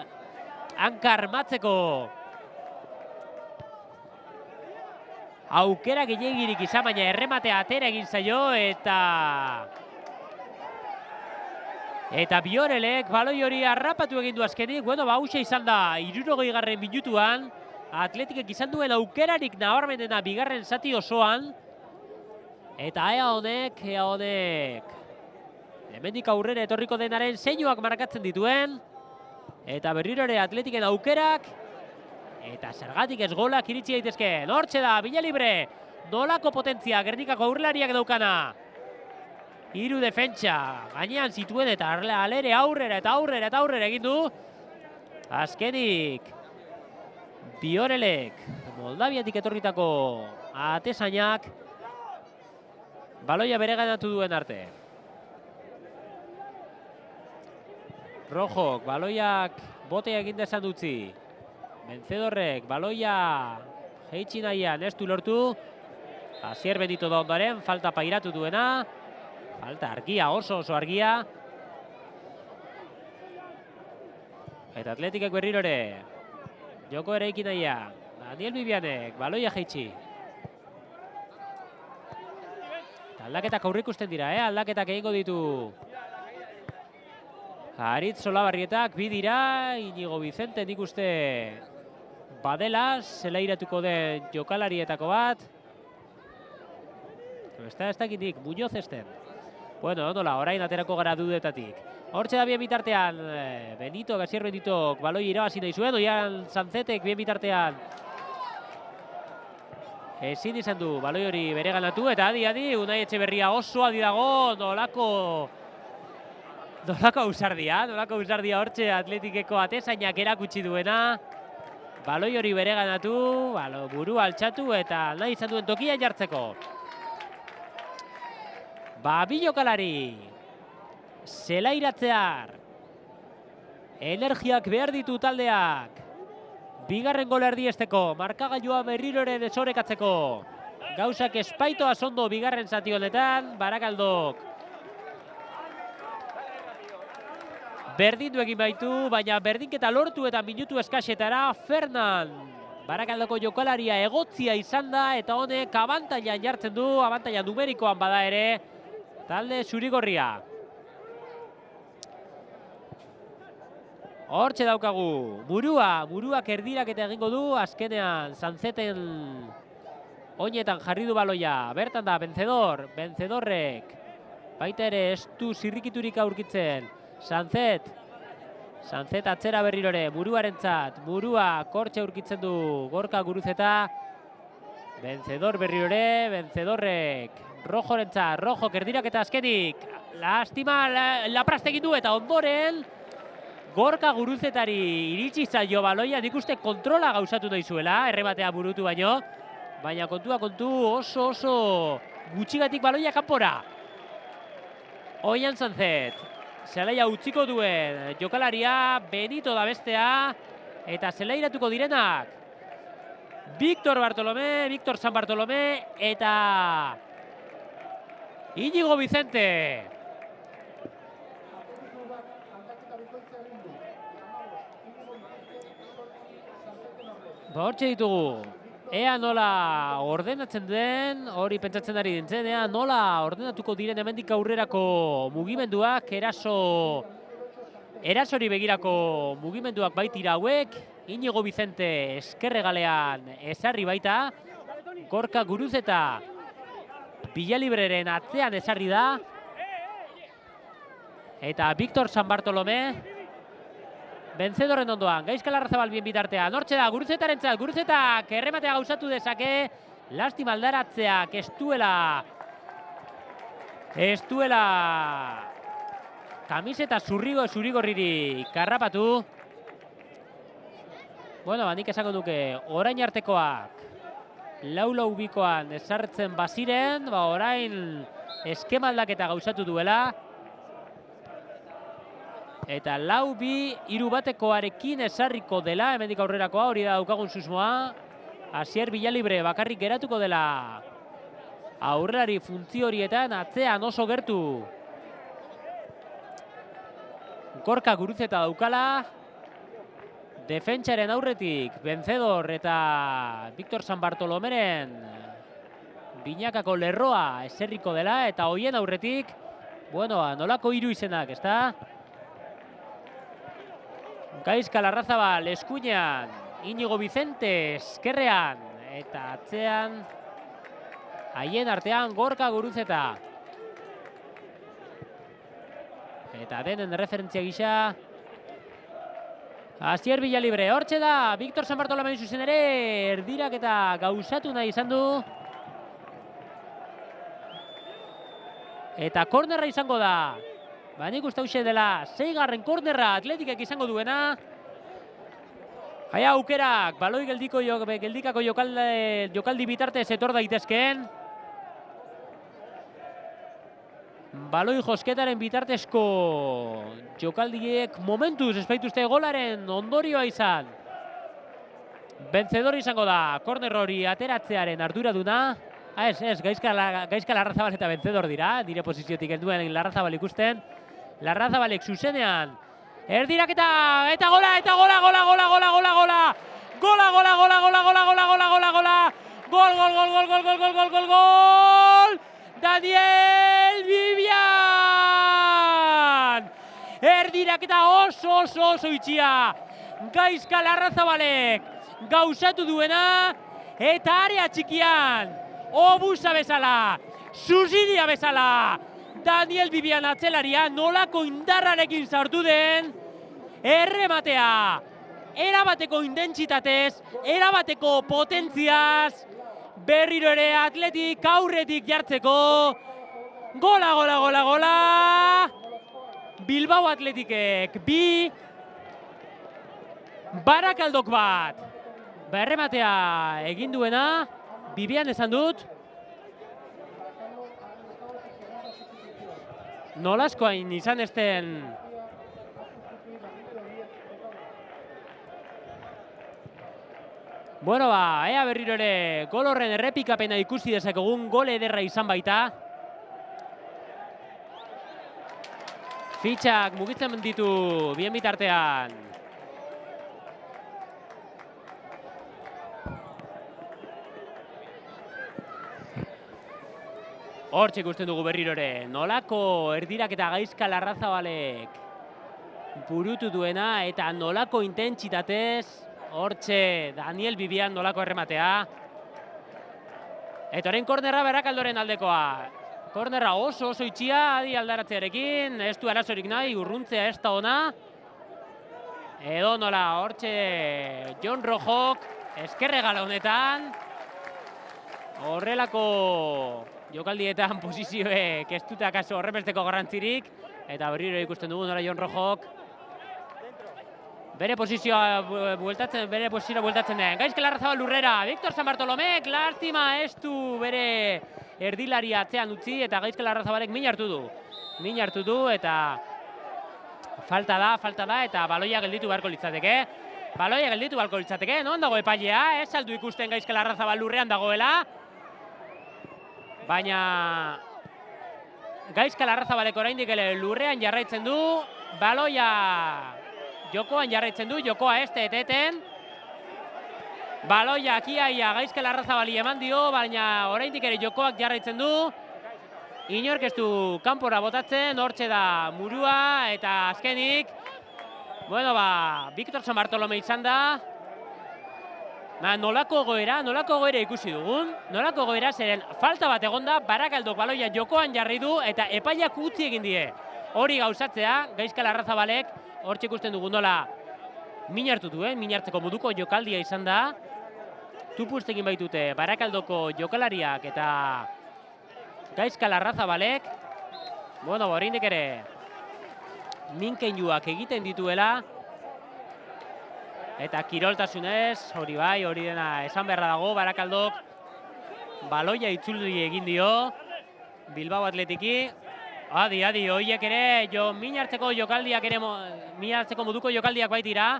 Speaker 4: hankar matzeko aukera gehiagirik izan, baina errematea atera egin zaio eta Biorelek baloi hori harrapatu egin du azkenik. Bueno, hauxe izan da 60. minutuan Atletikek izan duen aukerarik nabarmenena bigarren zati osoan. Eta ea honek hemendik aurrera etorriko denaren zeinuak markatzen dituen. Eta berriro ere Atletiken aukerak. Eta zergatik ez golak iritsi daitezke. Hortxe da, Villalibre. Nolako potentzia Gernikako aurrelariak daukana. 3 defentsa gainean zituen eta alere aurrera egin du. Azkenik Biorelek, Moldaviatik etorritako atezainak, baloia bereganatu duen arte. Rojok, baloiak botea egin dezan dutzi. Vencedorrek, baloia jeitsi nahian ez du lortu. Asier Benito da ondaren, falta pairatu duena. Falta argia, oso argia. Eta Atletikek berriro ere. Joko ere ikin nahia. Daniel Bibianek, baloia jeitsi. Aldaketak aurrikusten dira, aldaketak egingo ditu. Aritz Solabarrietak bi dira, Inigo Vicente nik uste badela, zelairatuko den jokalarietako bat. Ez dakitik, Muñoz esten. Bueno, ondola, orain aterako gara dudetatik. Hortxe da bien bitartean, Asier Benitok baloi irabazi nahi zuen, Oian Sanzetek bien bitartean ezin izan du baloi hori bereganatu, eta adi, Unai Etxeberria oso adi dago, nolako ausardia hortxe Atletikeko atezainak erakutsi duena. Baloi hori bereganatu, buru altxatu eta nahi izan duen tokian jartzeko. Bi jokalari, zelairatzear, energiak behar ditu taldeak, bigarren gola erdiesteko, markagailua berriro ere desorekatzeko. Gauzak espaitoa ondo bigarren zati honetan, Barakaldok berdindu egin baitu, baina berdinketa lortu eta minutu eskasetara Fernan, Barakaldoko jokalaria egotzia izan da, eta honek abantailan jartzen du, abantaila numerikoan bada ere, talde zurigorria. Hortxe daukagu, buruak erdirak eta egingo du, azkenean Sanzeten oinetan jarri du baloia, bertan da, Vencedorrek, baita ere ez du zirrikiturik aurkitzen, Sanzet atzera berrirore, buruarentzat, burua kortxe aurkitzen du Gorka Guruzeta, Vencedor berrirore, Vencedorrek, Rojorentzat, Rojok erdirak eta azkenik, lastima Laprast egin du eta ondoren, Gorka Guruzetari iritsi zaio baloia, nik uste kontrola gauzatu nahi zuela, errematea burutu baina kontu oso gutxigatik baloia kanpora. Oian Sanzet, zelaia utziko duen jokalaria, Benito da bestea, eta zelairatuko direnak. Víctor San Bartolomé, eta Inigo Vicente. Hortxe ditugu, ea nola ordenatzen den, hori pentsatzen ari dintzen, ea nola ordenatuko diren hemendik aurrerako mugimenduak, erasori begirako mugimenduak baitira hauek, Inigo Vicente eskerregalean ezarri baita, Gorka Guruzeta Villalibreren atzean ezarri da, eta Víctor San Bartolomé Vencedorren ondoan, Gaizka Larrazabal bien bitartean, hortxe da, Guruzetarentzat, Guruzetak errematea gauzatu dezake, lastima aldaratzeak ez duela kamiseta zurigorriri karrapatu. Bueno, nik esango duke, orain artekoak lau bikoan ezartzen baziren, orain eskema aldaketa gauzatu duela. Eta 4-2-3-1-arekin ezarriko dela, hemendik aurrerakoa, hori da daukagun susmoa. Asier Villalibre bakarrik geratuko dela aurrelari funtzio horietan, atzean oso gertu. Gorka Guruzeta daukala. Defentsaren aurretik, Vencedor eta Victor San Bartolomeren binakako lerroa eserriko dela, eta hoien aurretik, nolako 3 izenak, ezta? Gaizka Larrazabal eskuinean, Inigo Vicente eskerrean, eta atzean, haien artean Gorka Guruzeta. Eta denen referentzia gisa, Asier Villalibre, hortxe da, Victor San Bartolomé zuzen ere, erdirak eta gauzatu nahi izan du. Eta kornerra izango da. Nik uste hauxe dela, 6. kornerra Atletikek izango duena. Haia aukerak, baloi geldikako jokaldi bitartez etor daitezkeen. Baloi josketaren bitartezko jokaldiek momentuz espaituzte golaren ondorioa izan. Vencedor izango da, korner hori ateratzearen arduraduna. Ez, Gaizka Larrazabal eta Vencedor dira, dire posiziotik ez duen Larrazabal ikusten. Larrazabalek zuzenean, erdiraketa, eta gola! Gol! Daniel Vivian! Erdiraketa oso itxia. Gaizka Larrazabalek gauzatu duena, eta area txikian, obusa bezala, Zuzidia bezala, Daniel Vivian atzelaria nolako indarrarekin sartu den, errematea, erabateko intentsitatez, erabateko potentziaz, berriro ere Atletik aurretik jartzeko, gola! Bilbao Atletikek 2, Barakaldok 1. Berrematea egin duena, Vivian esan dut. Nolaskoain izan ezten ea berriro ere gol horren errepikapena ikusi dezakegun, gol ederra izan baita. Fitxak mugitzen ditu bien bitartean. Hortxe ikusten dugu berriro ere, nolako erdirak eta Gaizka Larrazabalek burutu duena, eta nolako intentsitatez, hortxe Daniel Vivian nolako errematea. Eta orain kornerra Barakaldoren aldekoa. Kornerra oso itxia, adi aldaratzearekin, ez du arazorik nahi, urruntzea ez da ona. Edo nola, hortxe Jon Rojok, eskerregala honetan. Horrelako jokaldietan posizioek ez dute akaso horrepesteko garrantzirik, eta berriro ikusten dugu nola Jon Rojok bere posizioa bueltatzen den. Gaizka Larrazabal lurrera, Victor San Bartolomek, lastima ez du bere erdilaria atzean utzi, eta Gaizka Larrazabalek min hartu du, eta falta da, eta baloia gelditu beharko litzateke. Non dago epailea, ez saldu ikusten Gaizka Larrazabal lurrean dagoela. Baina Gaizka Larrazabalek oraindik ere lurrean jarraitzen du, baloia jokoan jarraitzen du, jokoa ez eteten. Baloia akiaia Gaizka Larrazabali eman dio, baina oraindik ere jokoak jarraitzen du. Inork ez du kanpora botatzen, hortxe da murua, eta azkenik, Victor San Bartolomé izan da. Nolako goera ikusi dugun, nolako goera zeren falta bat egonda, Barakaldok baloia jokoan jarri du, eta epaiak utzi egin die. Hori gauzatzea, Gaizka Larrazabalek, hortxe ikusten dugun nola min hartu duen, min hartzeko moduko jokaldia izan da. Tupuztekin baitute Barakaldoko jokalariak eta Gaizka Larrazabalek. Oraindik ere minkeinuak egiten dituela. Eta kiroltasunez, hori dena esan beharra dago, Barakaldok baloia itzuli egin dio Bilbao Atletiki. Adi, hoiek ere, min hartzeko jokaldiak ere, min hartzeko moduko jokaldiak baitira.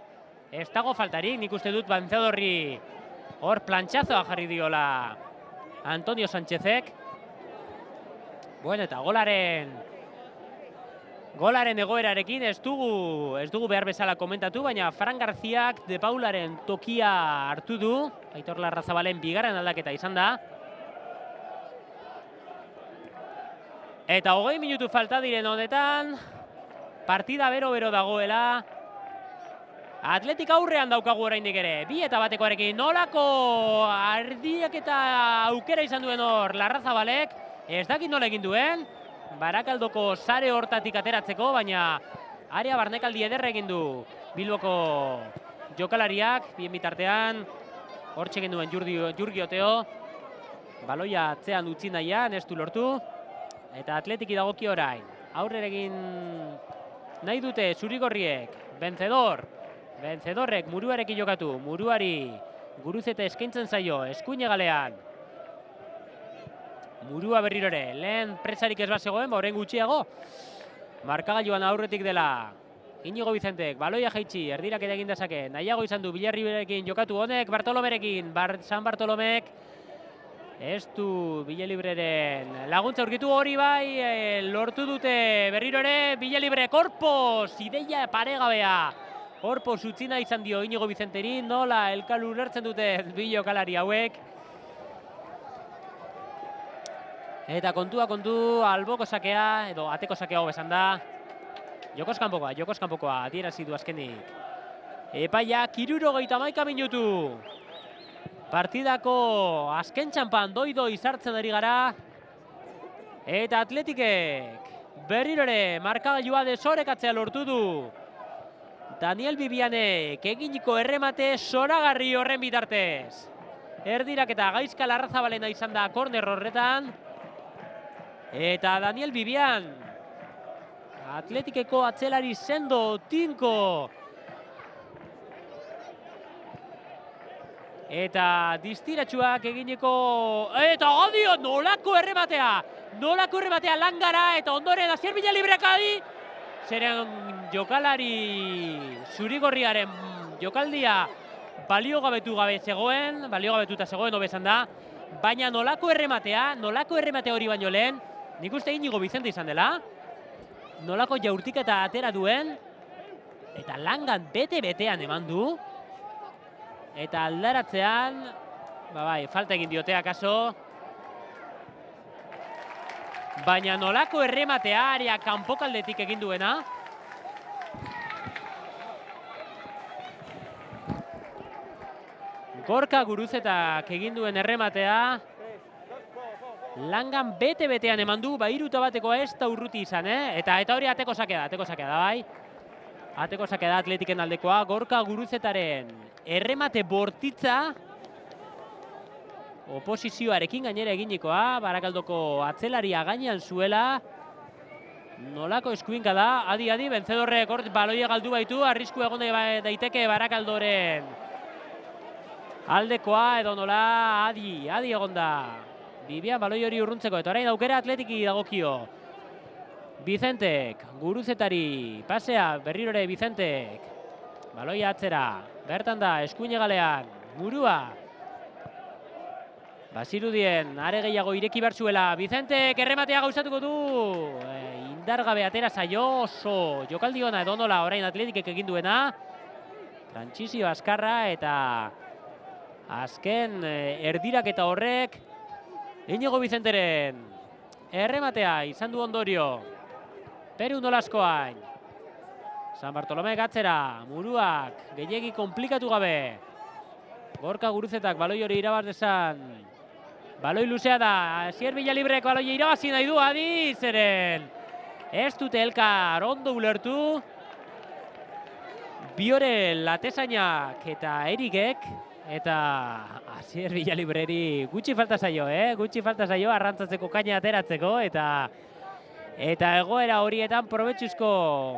Speaker 4: Ez dago faltarik, nik uste dut Vencedorri hor plantxazoa jarri diola Antonio Sánchezek. Bueno, eta golaren egoerarekin ez dugu behar bezala komentatu, baina Fran Garziak De Paularen tokia hartu du. Aitor Larrazabalen bigarren aldaketa izan da. Eta 20 minutu falta diren honetan, partida bero-bero dagoela. Atletik aurrean daukagu oraindik ere, 2-batekoarekin. Nolako ardiak eta aukera izan duen hor Larrazabalek, ez dakit nola egin duen. Barakaldoko sare hortatik ateratzeko, baina area barnekaldi ederra egin du Bilboko jokalariak, bien bitartean, hortxe egin duen Jurgi Oteo. Baloia atzean utzi nahian, ez du lortu. Eta Atletiki dagoki orain. Aurrera egin nahi dute zurigorriek. Vencedorrek muruarekin jokatu. Muruari Guruzeta eskaintzen zaio, eskuine galean. Murua berriro ere. Lehen presarik ez bazegoen, orain gutxiago. Markagailuan aurretik dela. Inigo Bizentek, baloia jaitsi, erdirak ere egin dezake. Nahiago izan du Villarriberekin jokatu honek, Bartolomerekin, San Bartolomek. Ez du Villalibreren laguntza aurkitu hori bai, lortu dute berriro ere Villalibre korpoz, ideia paregabea. Korpoz utzina izan dio Inigo Bizenteri, nola elkar ulertzen dute bi jokalari hauek. Eta kontu, alboko sakea, edo ateko sakea hobesan da. Jokoz kanpokoa, adierazi du azkenik. Epaia, 71 minutu. Partidako azken txampan doi sartzen ari gara. Eta Atletikek berriro ere markagailua desorekatzea lortu du. Daniel Bibianek eginiko erremate zoragarri horren bitartez. Erdirak eta Gaizka Larrazabalena izan da korner horretan. Eta Daniel Bibian, Atletikeko atzelari sendo tinko. Eta distiratsuak egineko... Eta odio, nolako errematea Langara, eta ondoren Asier Villalibrek adi. Zeren jokalari zurigorriaren jokaldia baliogabetuta zegoen hobesan da. Baina nolako erremate hori baino lehen, nik uste Inigo Bizente izan dela. Nolako jaurtik eta atera duen, eta Langan bete-betean eman du. Eta aldaratzean, falta egin diotea kaso. Baina nolako errematea area kanpokaldetik egin duena. Gorka Guruzetak egin duen errematea. Langan bete-betean eman du, 3-batekoa ez da urruti izan, Eta hori ateko sakea da, bai. Ateko sakea da Atletiken aldekoa, Gorka Guruzetaren erremate bortitza oposizioarekin gainera eginikoa, Barakaldoko atzelaria gainean zuela. Nolako eskuinka da, adi, Vencedorrek baloia galdu baitu, arrisku egon daiteke Barakaldoren aldekoa, edo nola, adi egon da. Bibian baloi hori urruntzeko, eta orain aukera Atletiki dagokio. Bizentek, Guruzetari, pasea, berriro ere Bizentek. Baloia atzera, bertan da, eskuine galean, Murua. Bazirudien, are gehiago ireki bertzuela, Bizentek errematea gauzatuko du. Indargabe atera zaio, oso jokaldi ona edo nola orain Atletikek egin duena. Trantsizio azkarra eta azken erdirak eta horrek Inigo Bizenteren errematea izan du ondorio. Peru nolaskoain. San Bartolomek atzera, Muruak gehiegi komplikatu gabe. Gorka Guruzetak baloi hori irabaz dezan. Baloi luzea da, Asier Villalibrek baloi irabazi nahi du, adi, zeren. Ez dute elkar ondo ulertu. Biore Latesainak eta Erikek. Eta Asier Villalibreri gutxi falta zaio, Gutxi falta zaio arrantzatzeko kaina ateratzeko. Eta egoera horietan probetxuzko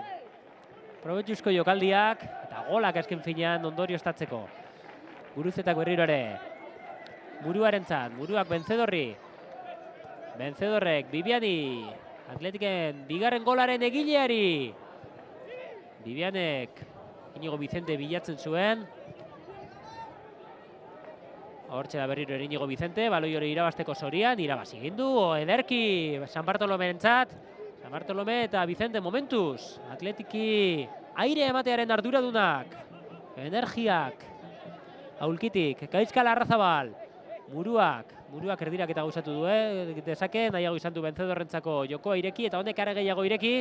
Speaker 4: jokaldiak eta golak azken finean ondorio estatzeko. Guruzetak berriro ere muruarentzat, muruak Benzedorri. Benzedorrek, Bibiani, Atletiken bigarren golaren egileari. Bibianek, Inigo Vicente bilatzen zuen. Hortxe da berriro Inigo Vicente, baloi hori irabazteko zorian, irabazi egin du, ederki San Bartolomerentzat. San Bartolome eta Vicente momentuz, Atletiki aire ematearen arduradunak, energiak, aulkitik, Gaizka Larrazabal, muruak erdirak eta gauzatu du, dezake, nahiago izan du Benzedorrentzako jokoa ireki, eta honek are gehiago ireki,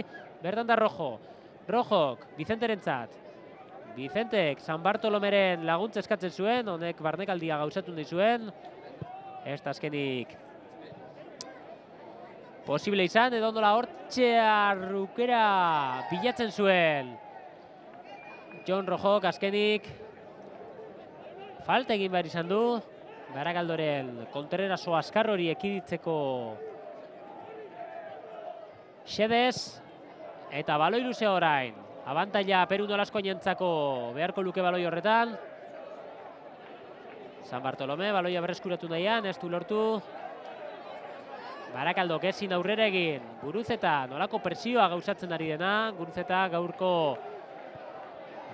Speaker 4: bertan da Rojok, Vicenterentzat. Vicentek San Bartolomeren laguntza eskatzen zuen, honek barnekaldia gauzatu dizuen, ez da azkenik posible izan, edo ondola hortxe arrukera bilatzen zuen. Jon Rojok azkenik falta egin behar izan du. Barakaldoren Kontreraso azkar hori ekiditzeko xedez. Eta baloi luze orain. Abantaila Peru Nolasko nientzako beharko luke baloi horretan. San Bartolome baloia berreskuratu nahian, ez du lortu. Barakaldok ezin aurrera egin. Guruzeta nolako presioa gauzatzen ari dena. Guruzeta gaurko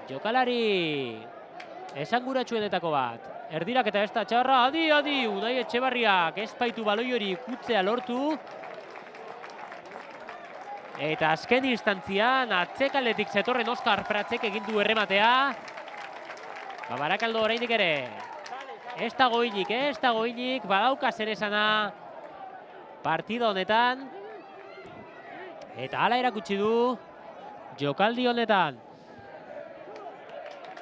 Speaker 4: jokalari esanguratsuenetako bat. Erdirak eta ez da txarra, adi, Unai Etxebarriak ez baitu baloi hori ikutzea lortu. Eta azken instantzian, atzekaletik zetorren Oskar Pratzek egin du errematea. Barakaldo oraindik ere. Ez dago hilik, badauka zer esana partida honetan. Eta hala erakutsi du jokaldi honetan.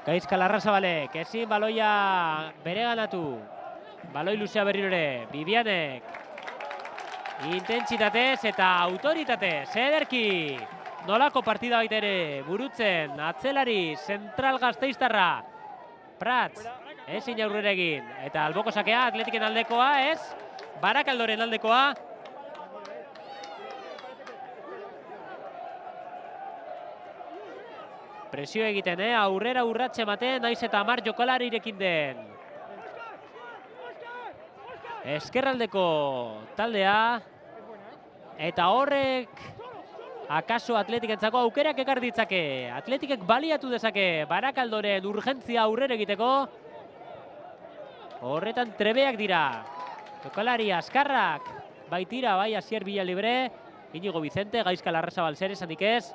Speaker 4: Gaizka Larrazabalek, ezin baloia bereganatu. Baloi luzea berriro ere, Bibianek. Intentsitatez eta autoritatez, ederki. Nolako partida baita ere burutzen, atzelari, zentral gasteiztarra. Prats, ezin aurrera egin. Eta alboko sakea, Atletiken aldekoa, ez? Barakaldoren aldekoa. Presio egiten, aurrera urratxe ematen, naiz eta 10 jokalari irekin den. Ezkerraldeko taldea. Eta horrek akaso Atletikentzako aukerak ekar ditzake. Atletikek baliatu dezake Barakaldoren urgentzia aurrera egiteko. Horretan trebeak dira. Jokalari askarrak baitira, bai Asier Villalibre, Inigo Vicente, Gaizka Larrazabal zer esanik ez.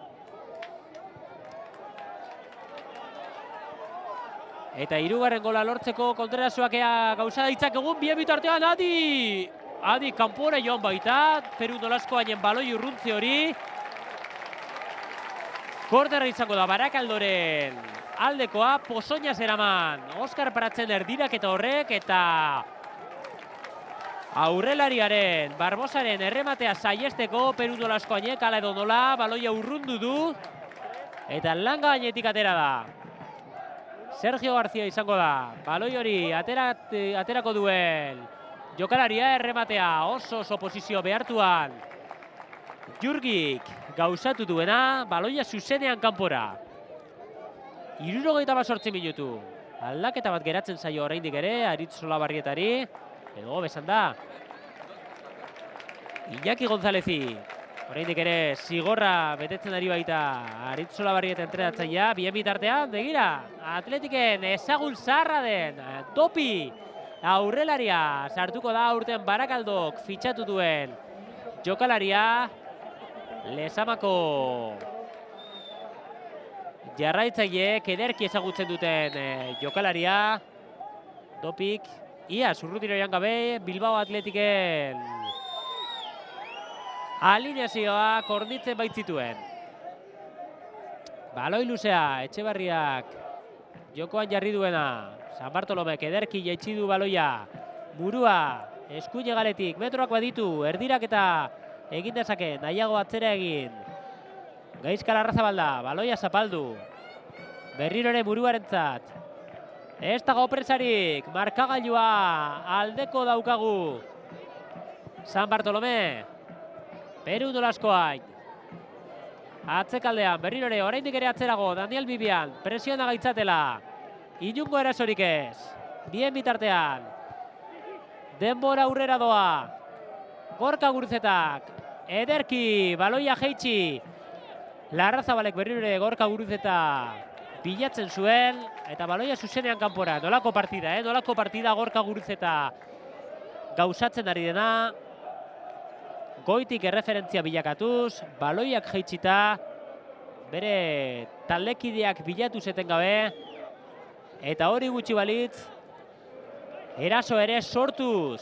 Speaker 4: Eta hirugarren gola lortzeko Kontrerasoak gauza ditzakegun, bien bitartean Adi kanpora joan baita, Peru Nolasko hainen baloi urruntzi hori. Kornerra izango da Barakaldoren aldekoa, Pozoña zeraman Oskar Pratzen erdirak eta horrek, eta aurrelariaren, Barbosaren errematea saiesteko Peru Nolasko hainek, ala edo nola, baloia urrundu du, eta langa gainetik atera da. Sergio García izango da, baloi hori aterako duen jokalaria, errematea oso posizio behartuan. Jurgik gauzatu duena, baloia zuzenean kanpora. 78 minutu. Aldaketa bat geratzen zaio oraindik ere, Aritz Solabarrietari. Edo besan da. Iñaki Gonzálezi. Oraindik ere zigorra betetzen ari baita Aritz Solabarrieta entrenatzailea. Bien bitartean, begira, Atletiken ezagun zaharra den Topi aurrelaria sartuko da aurten Barakaldok fitxatu duen jokalaria. Lezamako jarraitzaileek ederki ezagutzen duten jokalaria. Topik, ia zurrutiro joan gabe, Bilbao Atletiken alineazioa kornitzen baitzituen. Baloi luzea, Etxebarriak jokoan jarri duena. San Bartolomek ederki jaitsi du baloia. Burua, eskuin egaletik, metroak baditu, erdirak eta egin dezake, nahiago atzera egin. Gaizka Larrazabal da, baloia zapaldu. Berriro ere buruarentzat. Ez dago presarik, markagailua aldeko daukagu. San Bartolome, Peru Nolaskoain. Atzekaldean, berriro ere, oraindik ere atzerago, Daniel Bibian, presioa gaitzatela. Inungo erasorik ez. Bien bitartean. Denbora aurrera doa. Gorka Guruzetak. Ederki, baloia jeitsi. Larrazabalek berriro ere Gorka Guruzeta bilatzen zuen. Eta baloia zuzenean kanpora. Nolako partida, nolako partida Gorka Guruzeta gauzatzen ari dena. Goitik erreferentzia bilakatuz. Baloiak jeitsita. Bere taldekideak bilatu zeten gabe. Eta hori gutxi balitz. Eraso ere sortuz.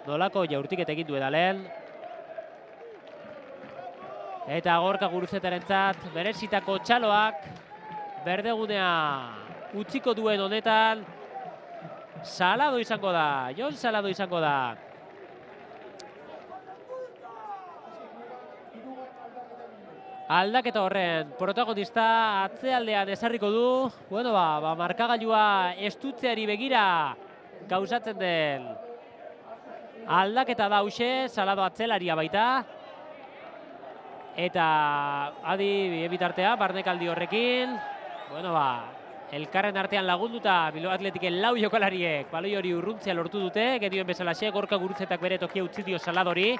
Speaker 4: Nolako jaurtiket egin du edalen. Eta Gorka Guruzetarentzat berezitako txaloak berdegunea utziko duen honetan. Salado izango da, Jon Salado izango da. Aldaketa horren protagonista atzealdean ezarriko du. Bueno, markagailua estutzeari begira gauzatzen den aldaketa da hauxe, Salado atzelaria baita. Eta adi bitartea, barnekaldi horrekin. Bueno, elkarren artean lagunduta Bilbao Atletiken 4 jokalariek baloi hori urruntzea lortu dute. Gedioen bezalaxe, Gorka Guruzetak bere tokia utzi dio Saladori.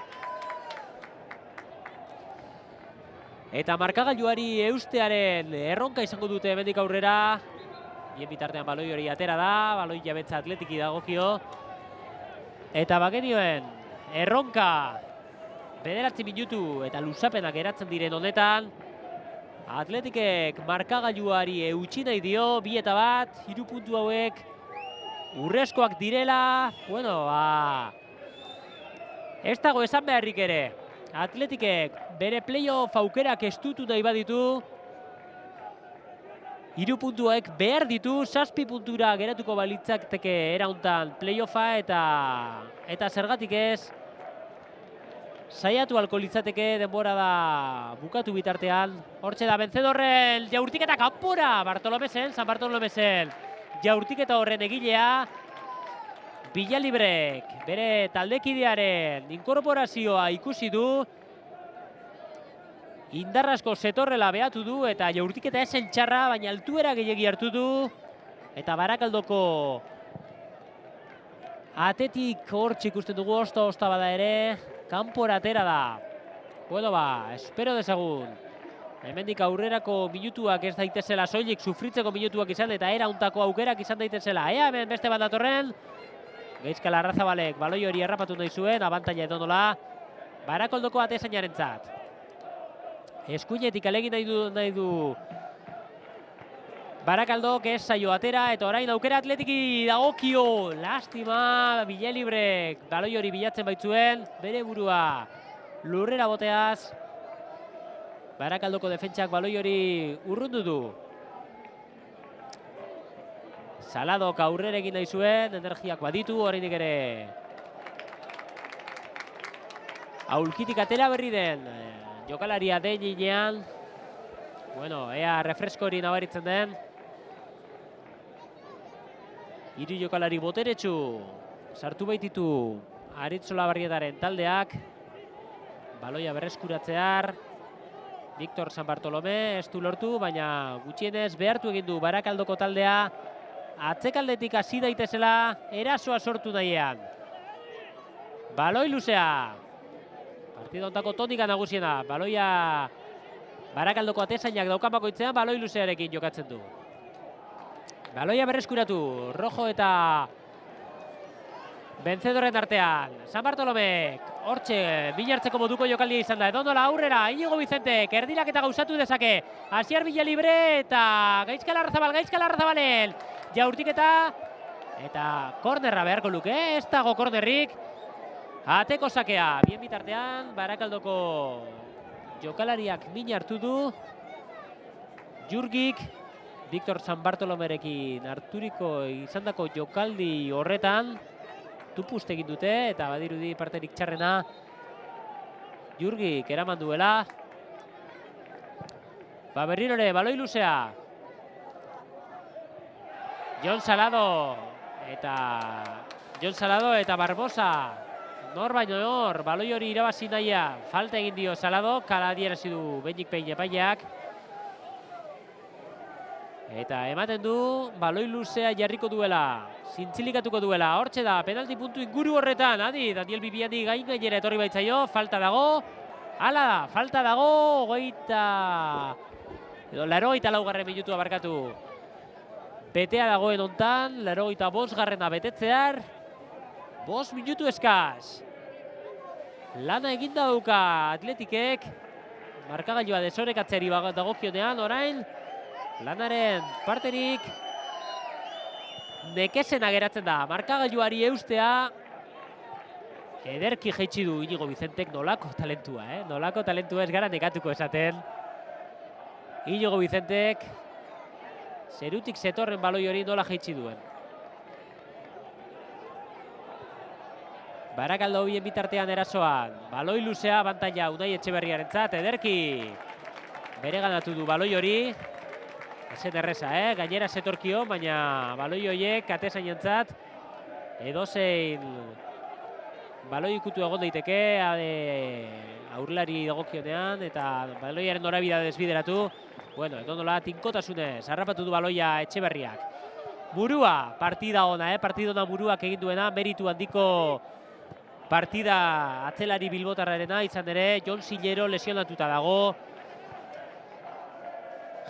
Speaker 4: Eta markagailuari eustearen erronka izango dute hemendik aurrera. Bien bitartean baloi hori atera da, baloi jabetza Atletiki dagokio. Eta bagenioen erronka 9 minutu eta luzapenak geratzen diren honetan. Atletikek markagailuari eutsi nahi dio, 2-1, 3 puntu hauek urrezkoak direla. Bueno, ez dago esan beharrik ere. Atletikek bere playoff aukerak estutu nahi baditu. 3 puntuak behar ditu, 7 puntura geratuko balitzateke erauntan playoffa eta zergatik ez. Saiatu alko litzateke, denbora da bukatu bitartean. Hortxe da, Benzedorren jaurtiketa kanpora, San Bartolomesen jaurtiketa horren egilea. Villalibrek bere taldekidearen inkorporazioa ikusi du. Indarrasko zetorrela behatu du eta jaurtiketa esen txarra, baina altuera gehiegi hartu du. Eta Barakaldoko atetik hortxe ikusten dugu, osta bada ere, kanpora atera da. Bueno, espero dezagun. Hemendik aurrerako minutuak ez daitezela soilik sufritzeko minutuak izan eta erauntako aukerak izan daitezela. Hemen beste bat datorren. Gaizka Larrazabalek baloi hori errapatu nahi zuen, abantaila edonola Barakaldoko atezainarentzat. Eskuinetik alegin nahi du Barakaldok, ez zaio atera eta orain aukera Atletiki dagokio. Lastima, Villalibrek baloi hori bilatzen baitzuen, bere burua lurrera boteaz. Barakaldoko defentsak baloi hori urrundu du. Saladok aurrera egin nahi zuen, energiak baditu, oraindik ere aulkitik atera berri den jokalaria den inean. Bueno, ea refresko hori nabaritzen den. 3 jokalari boteretsu sartu baititu Aritzola Barrietaren taldeak. Baloia berreskuratzear. Victor San Bartolome ez du lortu, baina gutxienez behartu egin du Barakaldoko taldea. Atzekaldetik hasi daitezela erasoa sortu nahian. Baloi luzea. Partida hontako tonika nagusiena. Baloia Barakaldoko atezainak daukan bakoitzean baloi luzearekin jokatzen du. Baloia berreskuratu. Rojo eta Benzedorren artean. San Bartolomek. Hortxe, bilartzeko moduko jokaldia izan da. Edondola aurrera. Inigo Vicentek. Erdirak eta gauzatu dezake. Asier Villalibre eta Gaizka Larrazabalen. Jaurtiketa. Eta kornerra beharko luke. Ez dago kornerrik. Ateko sakea. Bien bitartean, Barakaldoko jokalariak min hartu du. Jurgik, Victor San Bartolomerekin harturiko izandako jokaldi horretan tupust egin dute eta badirudi parterik txarrena Jurgik eraman duela. Berriro ere, baloi luzea. Jon Salado eta Barbosa. Nor baino nor, baloi hori irabazi nahia. Falta egin dio Salado, kala adierazi du behinik behin epaileak. Eta ematen du, baloi luzea jarriko duela, zintzilikatuko duela. Hortxe da, penalti puntu inguru horretan, adi, Daniel Bibiani gain gainera etorri baitzaio, falta dago. Hala da, falta dago, 85. Minutua barkatu. Betea dagoen hontan, 85. betetzear. 5 minutu eskaz. Lana eginda dauka Atletikek. Markagailua desorekatzeari dagokionean, orain. Lanaren parterik nekesena geratzen da. Markagailuari eustea. Ederki jaitsi du Inigo Vicentek, nolako talentua, Nolako talentua ez gara nekatuko esaten. Inigo Vicentek zerutik zetorren baloi hori nola jaitsi duen. Barakaldo bien bitartean erasoan. Baloi luzea abantaila Unai Etxeberriarentzat, ederki bere ganatu du baloi hori. Ezen erreza, gainera zetorkio, baina baloi horiek atezainentzat edozein baloi ikutu egon daiteke aurrelari dagokionean eta baloiaren norabidea desbideratu. Bueno, edondola tinkotasunez, harrapatu du baloia Etxeberriak. Burua, partida ona, partida buruak egin duena, meritu handiko partida atzelari bilbotarrarena, izan ere, Jon Sillero lesionatuta dago.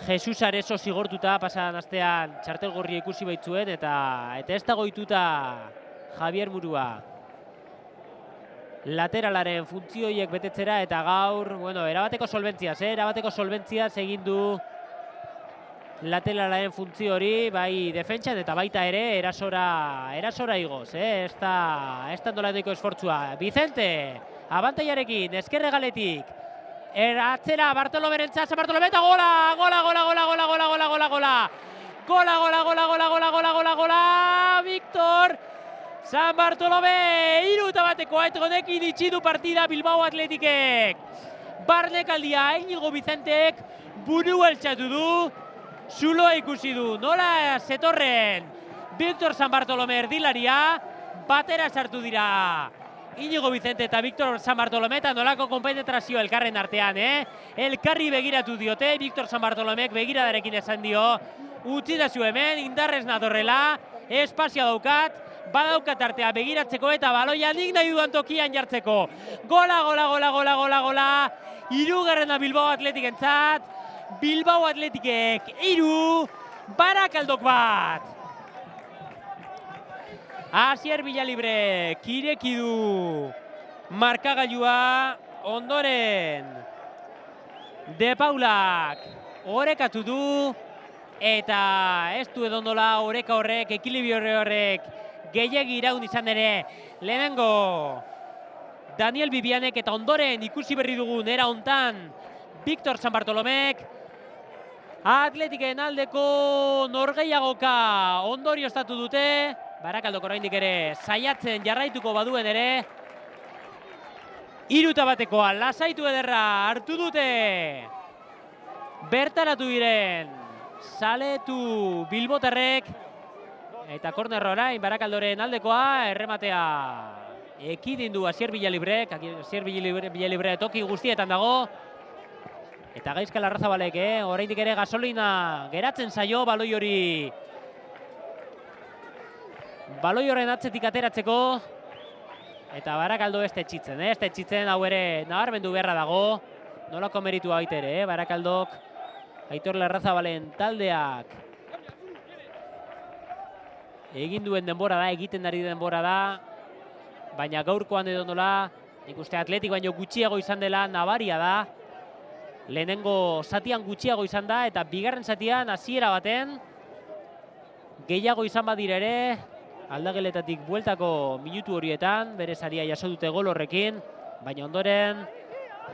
Speaker 4: Jesus Areso zigortuta pasadan astean txartel gorria ikusi baitzuen eta ez dago ohituta Javier Murua. Lateralaren funtzioiek betetzera eta gaur, bueno, erabateko solventziaz egin du lateralaren funtzio hori, bai defentsan eta baita ere erasora igoz, ez da nolakoiko esfortzua. Vicente, abantailarekin, ezkerre galetik, atzera Bartolomerentzat, San Bartolome eta gola! Víctor San Bartolome, 3-1 honekin itxi du partida Bilbao Atletikek. Barnekaldia Inigo Vicentek buru altxatu du, zuloa ikusi du, nola zetorren Víctor San Bartolome erdilaria, batera sartu dira Inigo Vicente eta Víctor San Bartolome eta nolako konpenetrazio elkarren artean, elkarri begiratu diote, Víctor San Bartolomek begiradarekin esan dio, utzi da zu hemen, indarrez natorrela, espazioa daukat, badaukat artea begiratzeko eta baloia nik nahi duan tokian jartzeko. Gola! Hirugarrena Bilbao Atletikentzat, Bilbao Atletikek 3, Barakaldok 1. Asier Villalibre kireki du markagailua, ondoren De Paulak orekatu du eta ez du edondola oreka horrek, ekilibrio horrek gehiagi iraun izan ere. Lehenengo Daniel Bibianek eta ondoren ikusi berri dugun era hontan Víctor San Bartolomek. Atletiken aldeko norgehiagoka ondorioztatu dute. Barakaldok oraindik ere saiatzen jarraituko baduen ere. 3-1 lasaitu ederra hartu dute. Bertaratu diren zaletu bilbotarrek. Eta korner orain Barakaldoren aldekoa, errematea ekidin du Asier Villalibrek. Asier Villalibre toki guztietan dago. Eta Gaizka Larrazabalek, oraindik ere gasolina geratzen zaio baloi hori. Baloi horren atzetik ateratzeko. Eta Barakaldo ez tetxitzen, hau ere nabarmendu beharra dago. Nolako meritua baita ere, Barakaldok, Aitor Larrazabalen taldeak egin duen denbora da, egiten ari denbora da. Baina gaurkoan edo nola, nik uste Atletik baino gutxiago izan dela nabaria da. Lehenengo zatian gutxiago izan da eta bigarren zatian hasiera baten gehiago izan badira ere, aldageletatik bueltako minutu horietan, bere saria jaso dute gol horrekin, baina ondoren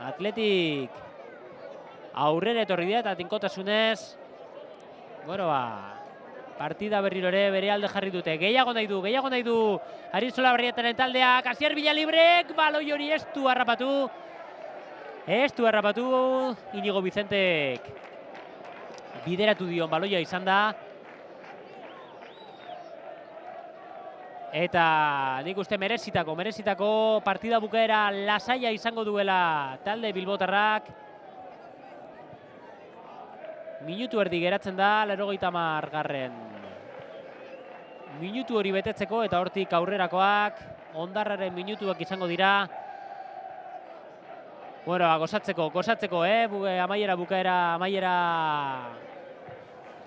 Speaker 4: Atletik aurrera etorri dira eta tinkotasunez, partida berriro ere bere alde jarri dute. Gehiago nahi du Aritzola Barrietaren taldeak, Asier Villalibrek, baloi hori ez du harrapatu, Inigo Vicentek bideratu dion baloia izan da. Eta nik uste merezitako partida bukaera lasaia izango duela talde bilbotarrak. Minutu erdi geratzen da, 80. Minutu hori betetzeko eta hortik aurrerakoak, Ondarraren minutuak izango dira. Bueno, gozatzeko, amaiera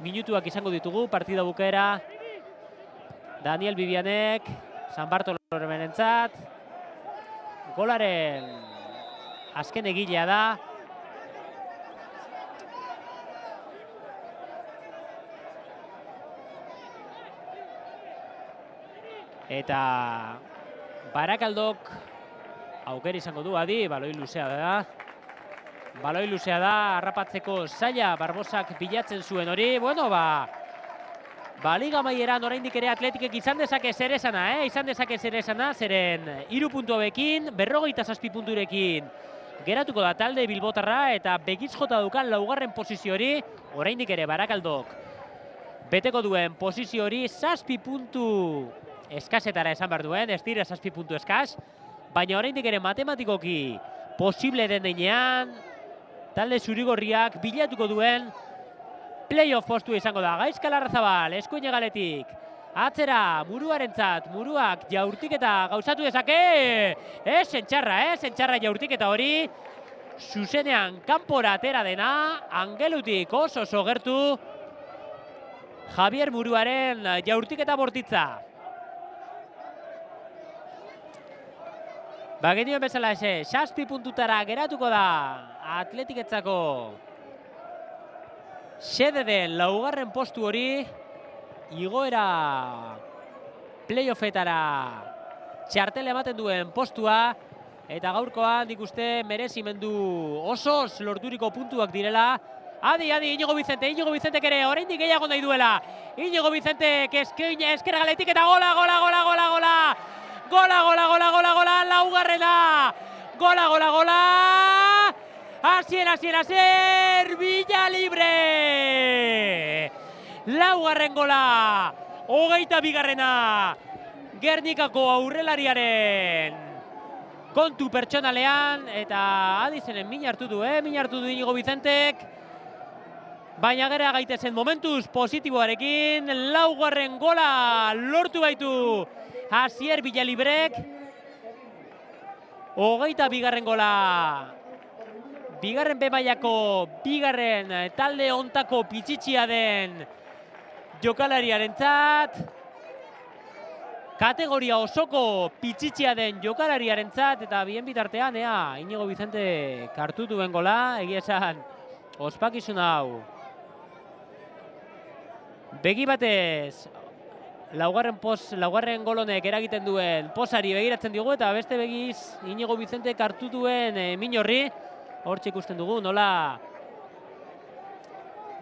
Speaker 4: minutuak izango ditugu, partida bukaera. Daniel Bibianek, San Bartolomerentzat. Golaren azken egilea da. Eta Barakaldok aukera izango du, adi, baloi luzea da. Baloi luzea da, harrapatzeko zaila Barbosak bilatzen zuen hori. Bueno, liga amaieran oraindik ere Atletikek izan dezake zer esana, izan dezake zer esana, zeren 3 puntu hauekin, 57 punturekin geratuko da talde bilbotarra eta begitz jota dukan 4. posizio hori, oraindik ere Barakaldok beteko duen posizio hori 7 puntu eskasetara esan behar duen, ez dira 7 puntu eskas, baina oraindik ere matematikoki posible den denean, talde zurigorriak bilatuko duen playoff postua izango da. Gaizka Larrazabal, eskuin egaletik, atzera, muruarentzat, muruak jaurtiketa gauzatu dezake, zentxarra jaurtiketa hori, zuzenean kanpora atera dena, angelutik oso gertu, Javier Muruaren jaurtiketa bortitza. Genioen bezala 7 puntutara geratuko da Atletiketzako xede den 4. postu hori, igoera playoffetara txartela ematen duen postua, eta gaurkoan nik uste merezimendu osoz lorturiko puntuak direla. Adi, Iñigo Vicentek ere oraindik gehiago nahi duela. Iñigo Vicentek ezker galetik eta gola! Laugarrena! Gola! Asier! Villa libre! Laugarren gola! 22. Gernikako aurrelariaren kontu pertsonalean, eta adizenen min hartu du Iñigo Vicentek. Baina gera gaitezen momentuz positiboarekin, 4. gola lortu baitu Asier Villalibrek. 22. gola. Bigarren B-mailako, bigarren talde ontako pitzitxia den jokalariarentzat. Kategoria osoko pitzitxia den jokalariarentzat, eta bien bitartean, Iñigo Vicente kartu duen gola, egia esan, ospakizun hau. Begi batez, laugarren golonek eragiten duen posari begiratzen dugu, eta beste begiz Iñigo Vicente kartu duen min horri. Hortxe ikusten dugu, nola...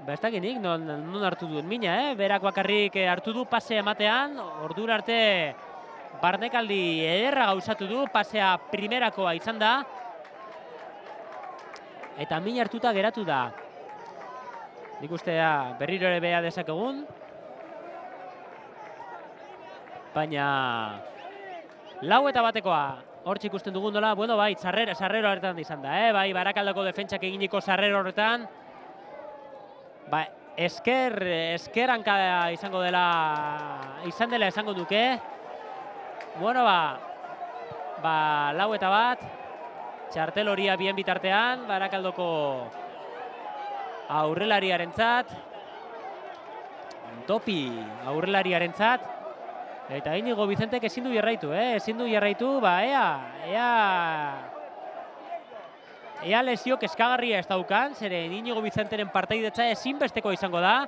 Speaker 4: Ez dakinik, non hartu duen mina, berak bakarrik hartu du pase ematean, ordura arte barnekaldi ederra gauzatu du, pasea primerakoa izan da. Eta min hartuta geratu da. Nik uste berriro ere beha dezakegun. Baina... 4-batekoa. Hortxe ikusten dugun nola, bueno, bai, sarrero horretan izan da, bai, Barakaldoko defentsak eginiko sarrero horretan. Ba, esker hanka izan dela esango duke. Bueno, 4-1, txartel horia bien bitartean, Barakaldoko aurrelariarentzat. Topi aurrelariarentzat. Eta Iñigo Vicentek ezin du jarraitu, ea lesio kezkagarria ez daukan, zeren Iñigo Vicenteren partaidetza ezinbesteko izango da.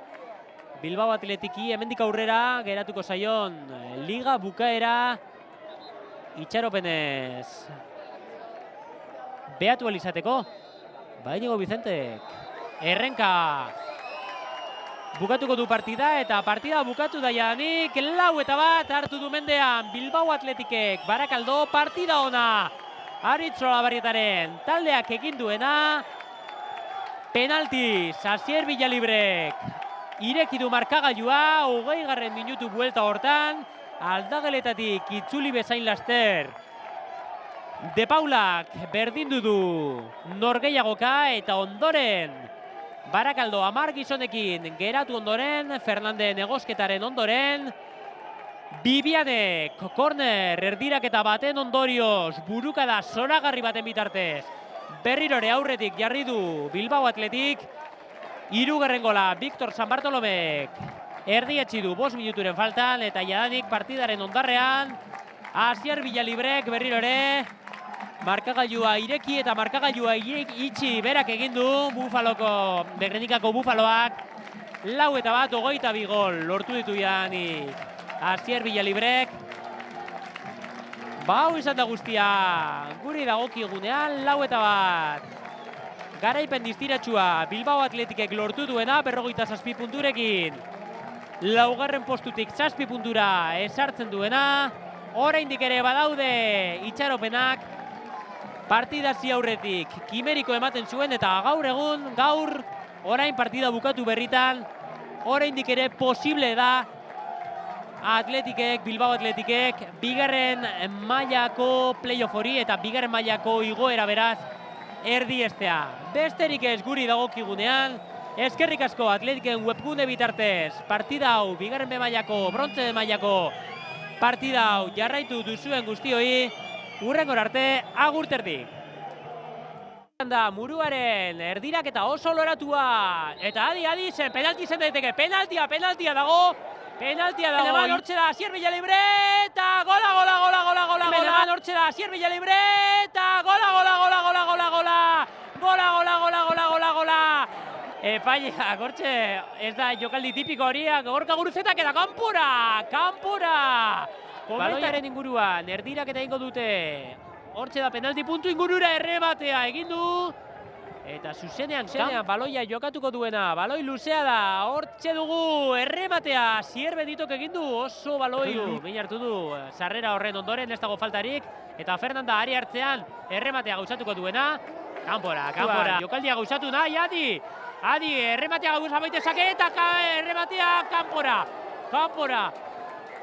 Speaker 4: Bilbao Atletiki hemendik aurrera geratuko zaion liga bukaera itxaropenez behatu izateko. Iñigo Vicentek errenka bukatuko du partida, eta partida bukatu da janik. 4-1 hartu du mendean Bilbao Atletikek. Barakaldo partida ona Aritz Olabarrietaren taldeak egin duena. Penaltiz Asier Villalibrek ireki du markagailua, 20. minutu buelta hortan. Aldageletatik itzuli bezain laster De Paulak berdindu du norgehiagoka, eta ondoren Barakaldo 10 gizonekin geratu ondoren, Fernandez egosketaren ondoren, Bibianek korner erdiraketa baten ondorioz burukada zoragarri baten bitartez berrirore aurretik jarri du Bilbao Athletic. 3. gola Victor San Bartolomek erdietsi du 5 minuturen faltan eta jadanik partidaren ondarrean Asier Villalibrek berrirore markagailua ireki eta markagailua itxi berak egin du Bufaloko, Gernikako Bufaloak 4-1, gol lortu ditu jadanik Asier Villalibrek. Hau izan da guztia, guri dagokigunean 4-1. Garaipen distiratsua Bilbao Athleticek lortu duena 57 punturekin. 4. postutik 7 puntura esartzen duena. Oraindik ere badaude itxaropenak. Partidasi aurretik kimeriko ematen zuen eta gaur orain partida bukatu berritan oraindik ere posible da Bilbao Athleticek bigarren mailako playoff hori eta bigarren mailako igoera beraz erdiestea. Besterik ez guri dagokigunean, eskerrik asko Athleticen webgune bitartez partida hau bigarren B mailako, brontze mailako partida hau jarraitu duzuen guztioi, hurrengora arte, agur terdi. Da muruaren erdiraketa oso loratua eta adi zen penalti zen daiteke, penaltia dago. Penaltia dago. Beneman hortxe da Asier Villalibre eta gola. Beneman hortxe da Asier Villalibre eta gola. Epaileak hortxe ez da jokaldi tipiko horiak, Gorka Guruzetak eta kanpora. Baloiaren inguruan erdiraketa egingo dute. Hortxe da penalti puntu ingurura errematea egin du. Eta zuzenean baloia jokatuko duena, baloi luzea da, hortxe dugu errematea, Asier Benditok egin du, oso baloi behin hartu du, sarrera horren ondoren ez dago faltarik, eta Fernanda ari hartzean errematea gauzatuko duena, kanpora, jokaldia gauzatu nahi, adi, errematea gauza baitezake eta errematea kanpora,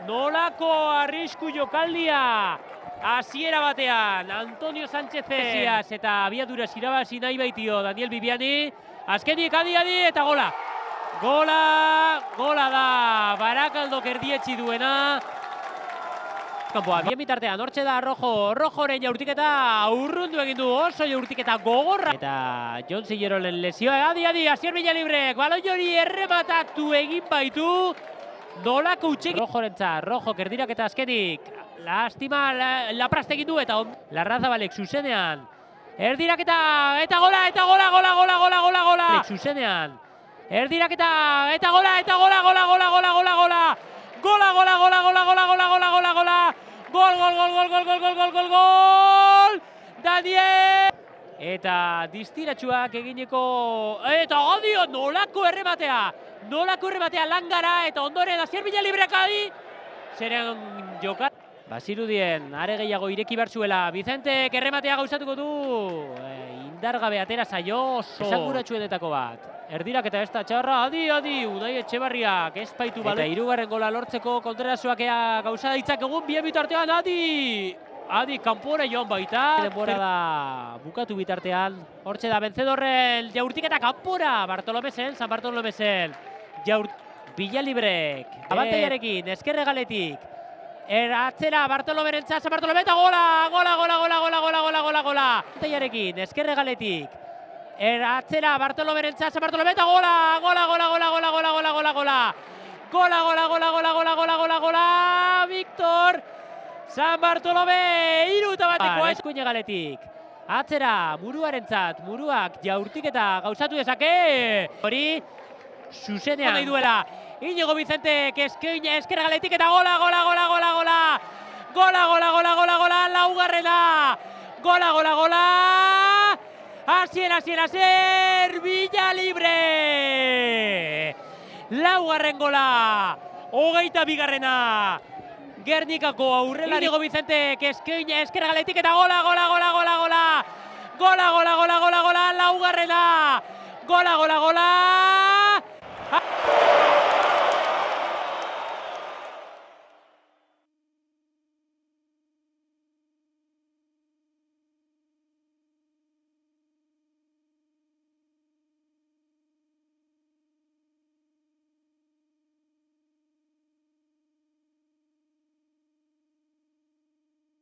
Speaker 4: nolako arrisku jokaldia, hasiera batean, Antonio Sánchez eta abiadura irabazi nahi baitio Daniel Bibiani. Azkenik adi eta gola. Gola da Barakaldok erdietsi duena. Kanpoa, bien bitartean, hortxe da Rojoren jaurtiketa urrundu egin du, oso jaurtiketa gogorra. Eta Jon Sillerolen lesioa, adi, Asier Villalibrek, baloi hori errematatu egin baitu. Nolako utxek. Rojok erdiraketa azkenik. Lastima, Lapraste egin du eta Larrazabalek zuzenean. Erdiraketa eta gola. Zuzenean. Erdiraketa eta gola. Gol. Daniel. Eta distiratsuak egineko. Eta odio, nolako errematea Langara eta ondoren Asier Villalibrek adi. Zeren jokar. Bazirudien, are gehiago ireki bertzuela. Vicentek errematea gauzatuko du. Indargabe atera zaio oso. Esanguratsuenetako bat. Erdiraketa ez da txarra, adi, Unai Etxebarriak espaitu baloi. Eta 3. gola lortzeko kontrerazuak gauza daitzak egun bien bitartean, adi, kanpora joan baita. Denbora da bukatu bitartean. Hortxe da, Benzedorren jaurtiketa kanpora. San Bartolomezen. Villalibrek. Abantaiarekin, eskerregaletik. Atzera Bartolomerentzat, San Bartolome eta gola. Abantaiarekin, eskerregaletik. Atzera Bartolomerentzat, San Bartolome eta gola. Victor San Bartolome 3-1 eskuinegaletik. Atzera muruak jaurtiketa gauzatu dezake. Hori zuzenean nahi duela. Inigo Vicentek eskerregaletik eta gola. Laugarrena. Gola. Asier Villalibre. Laugarren gola. 22. Gernikako aurrela. Inigo Vicentek eskerregaletik eta gola. Laugarrena. Gola.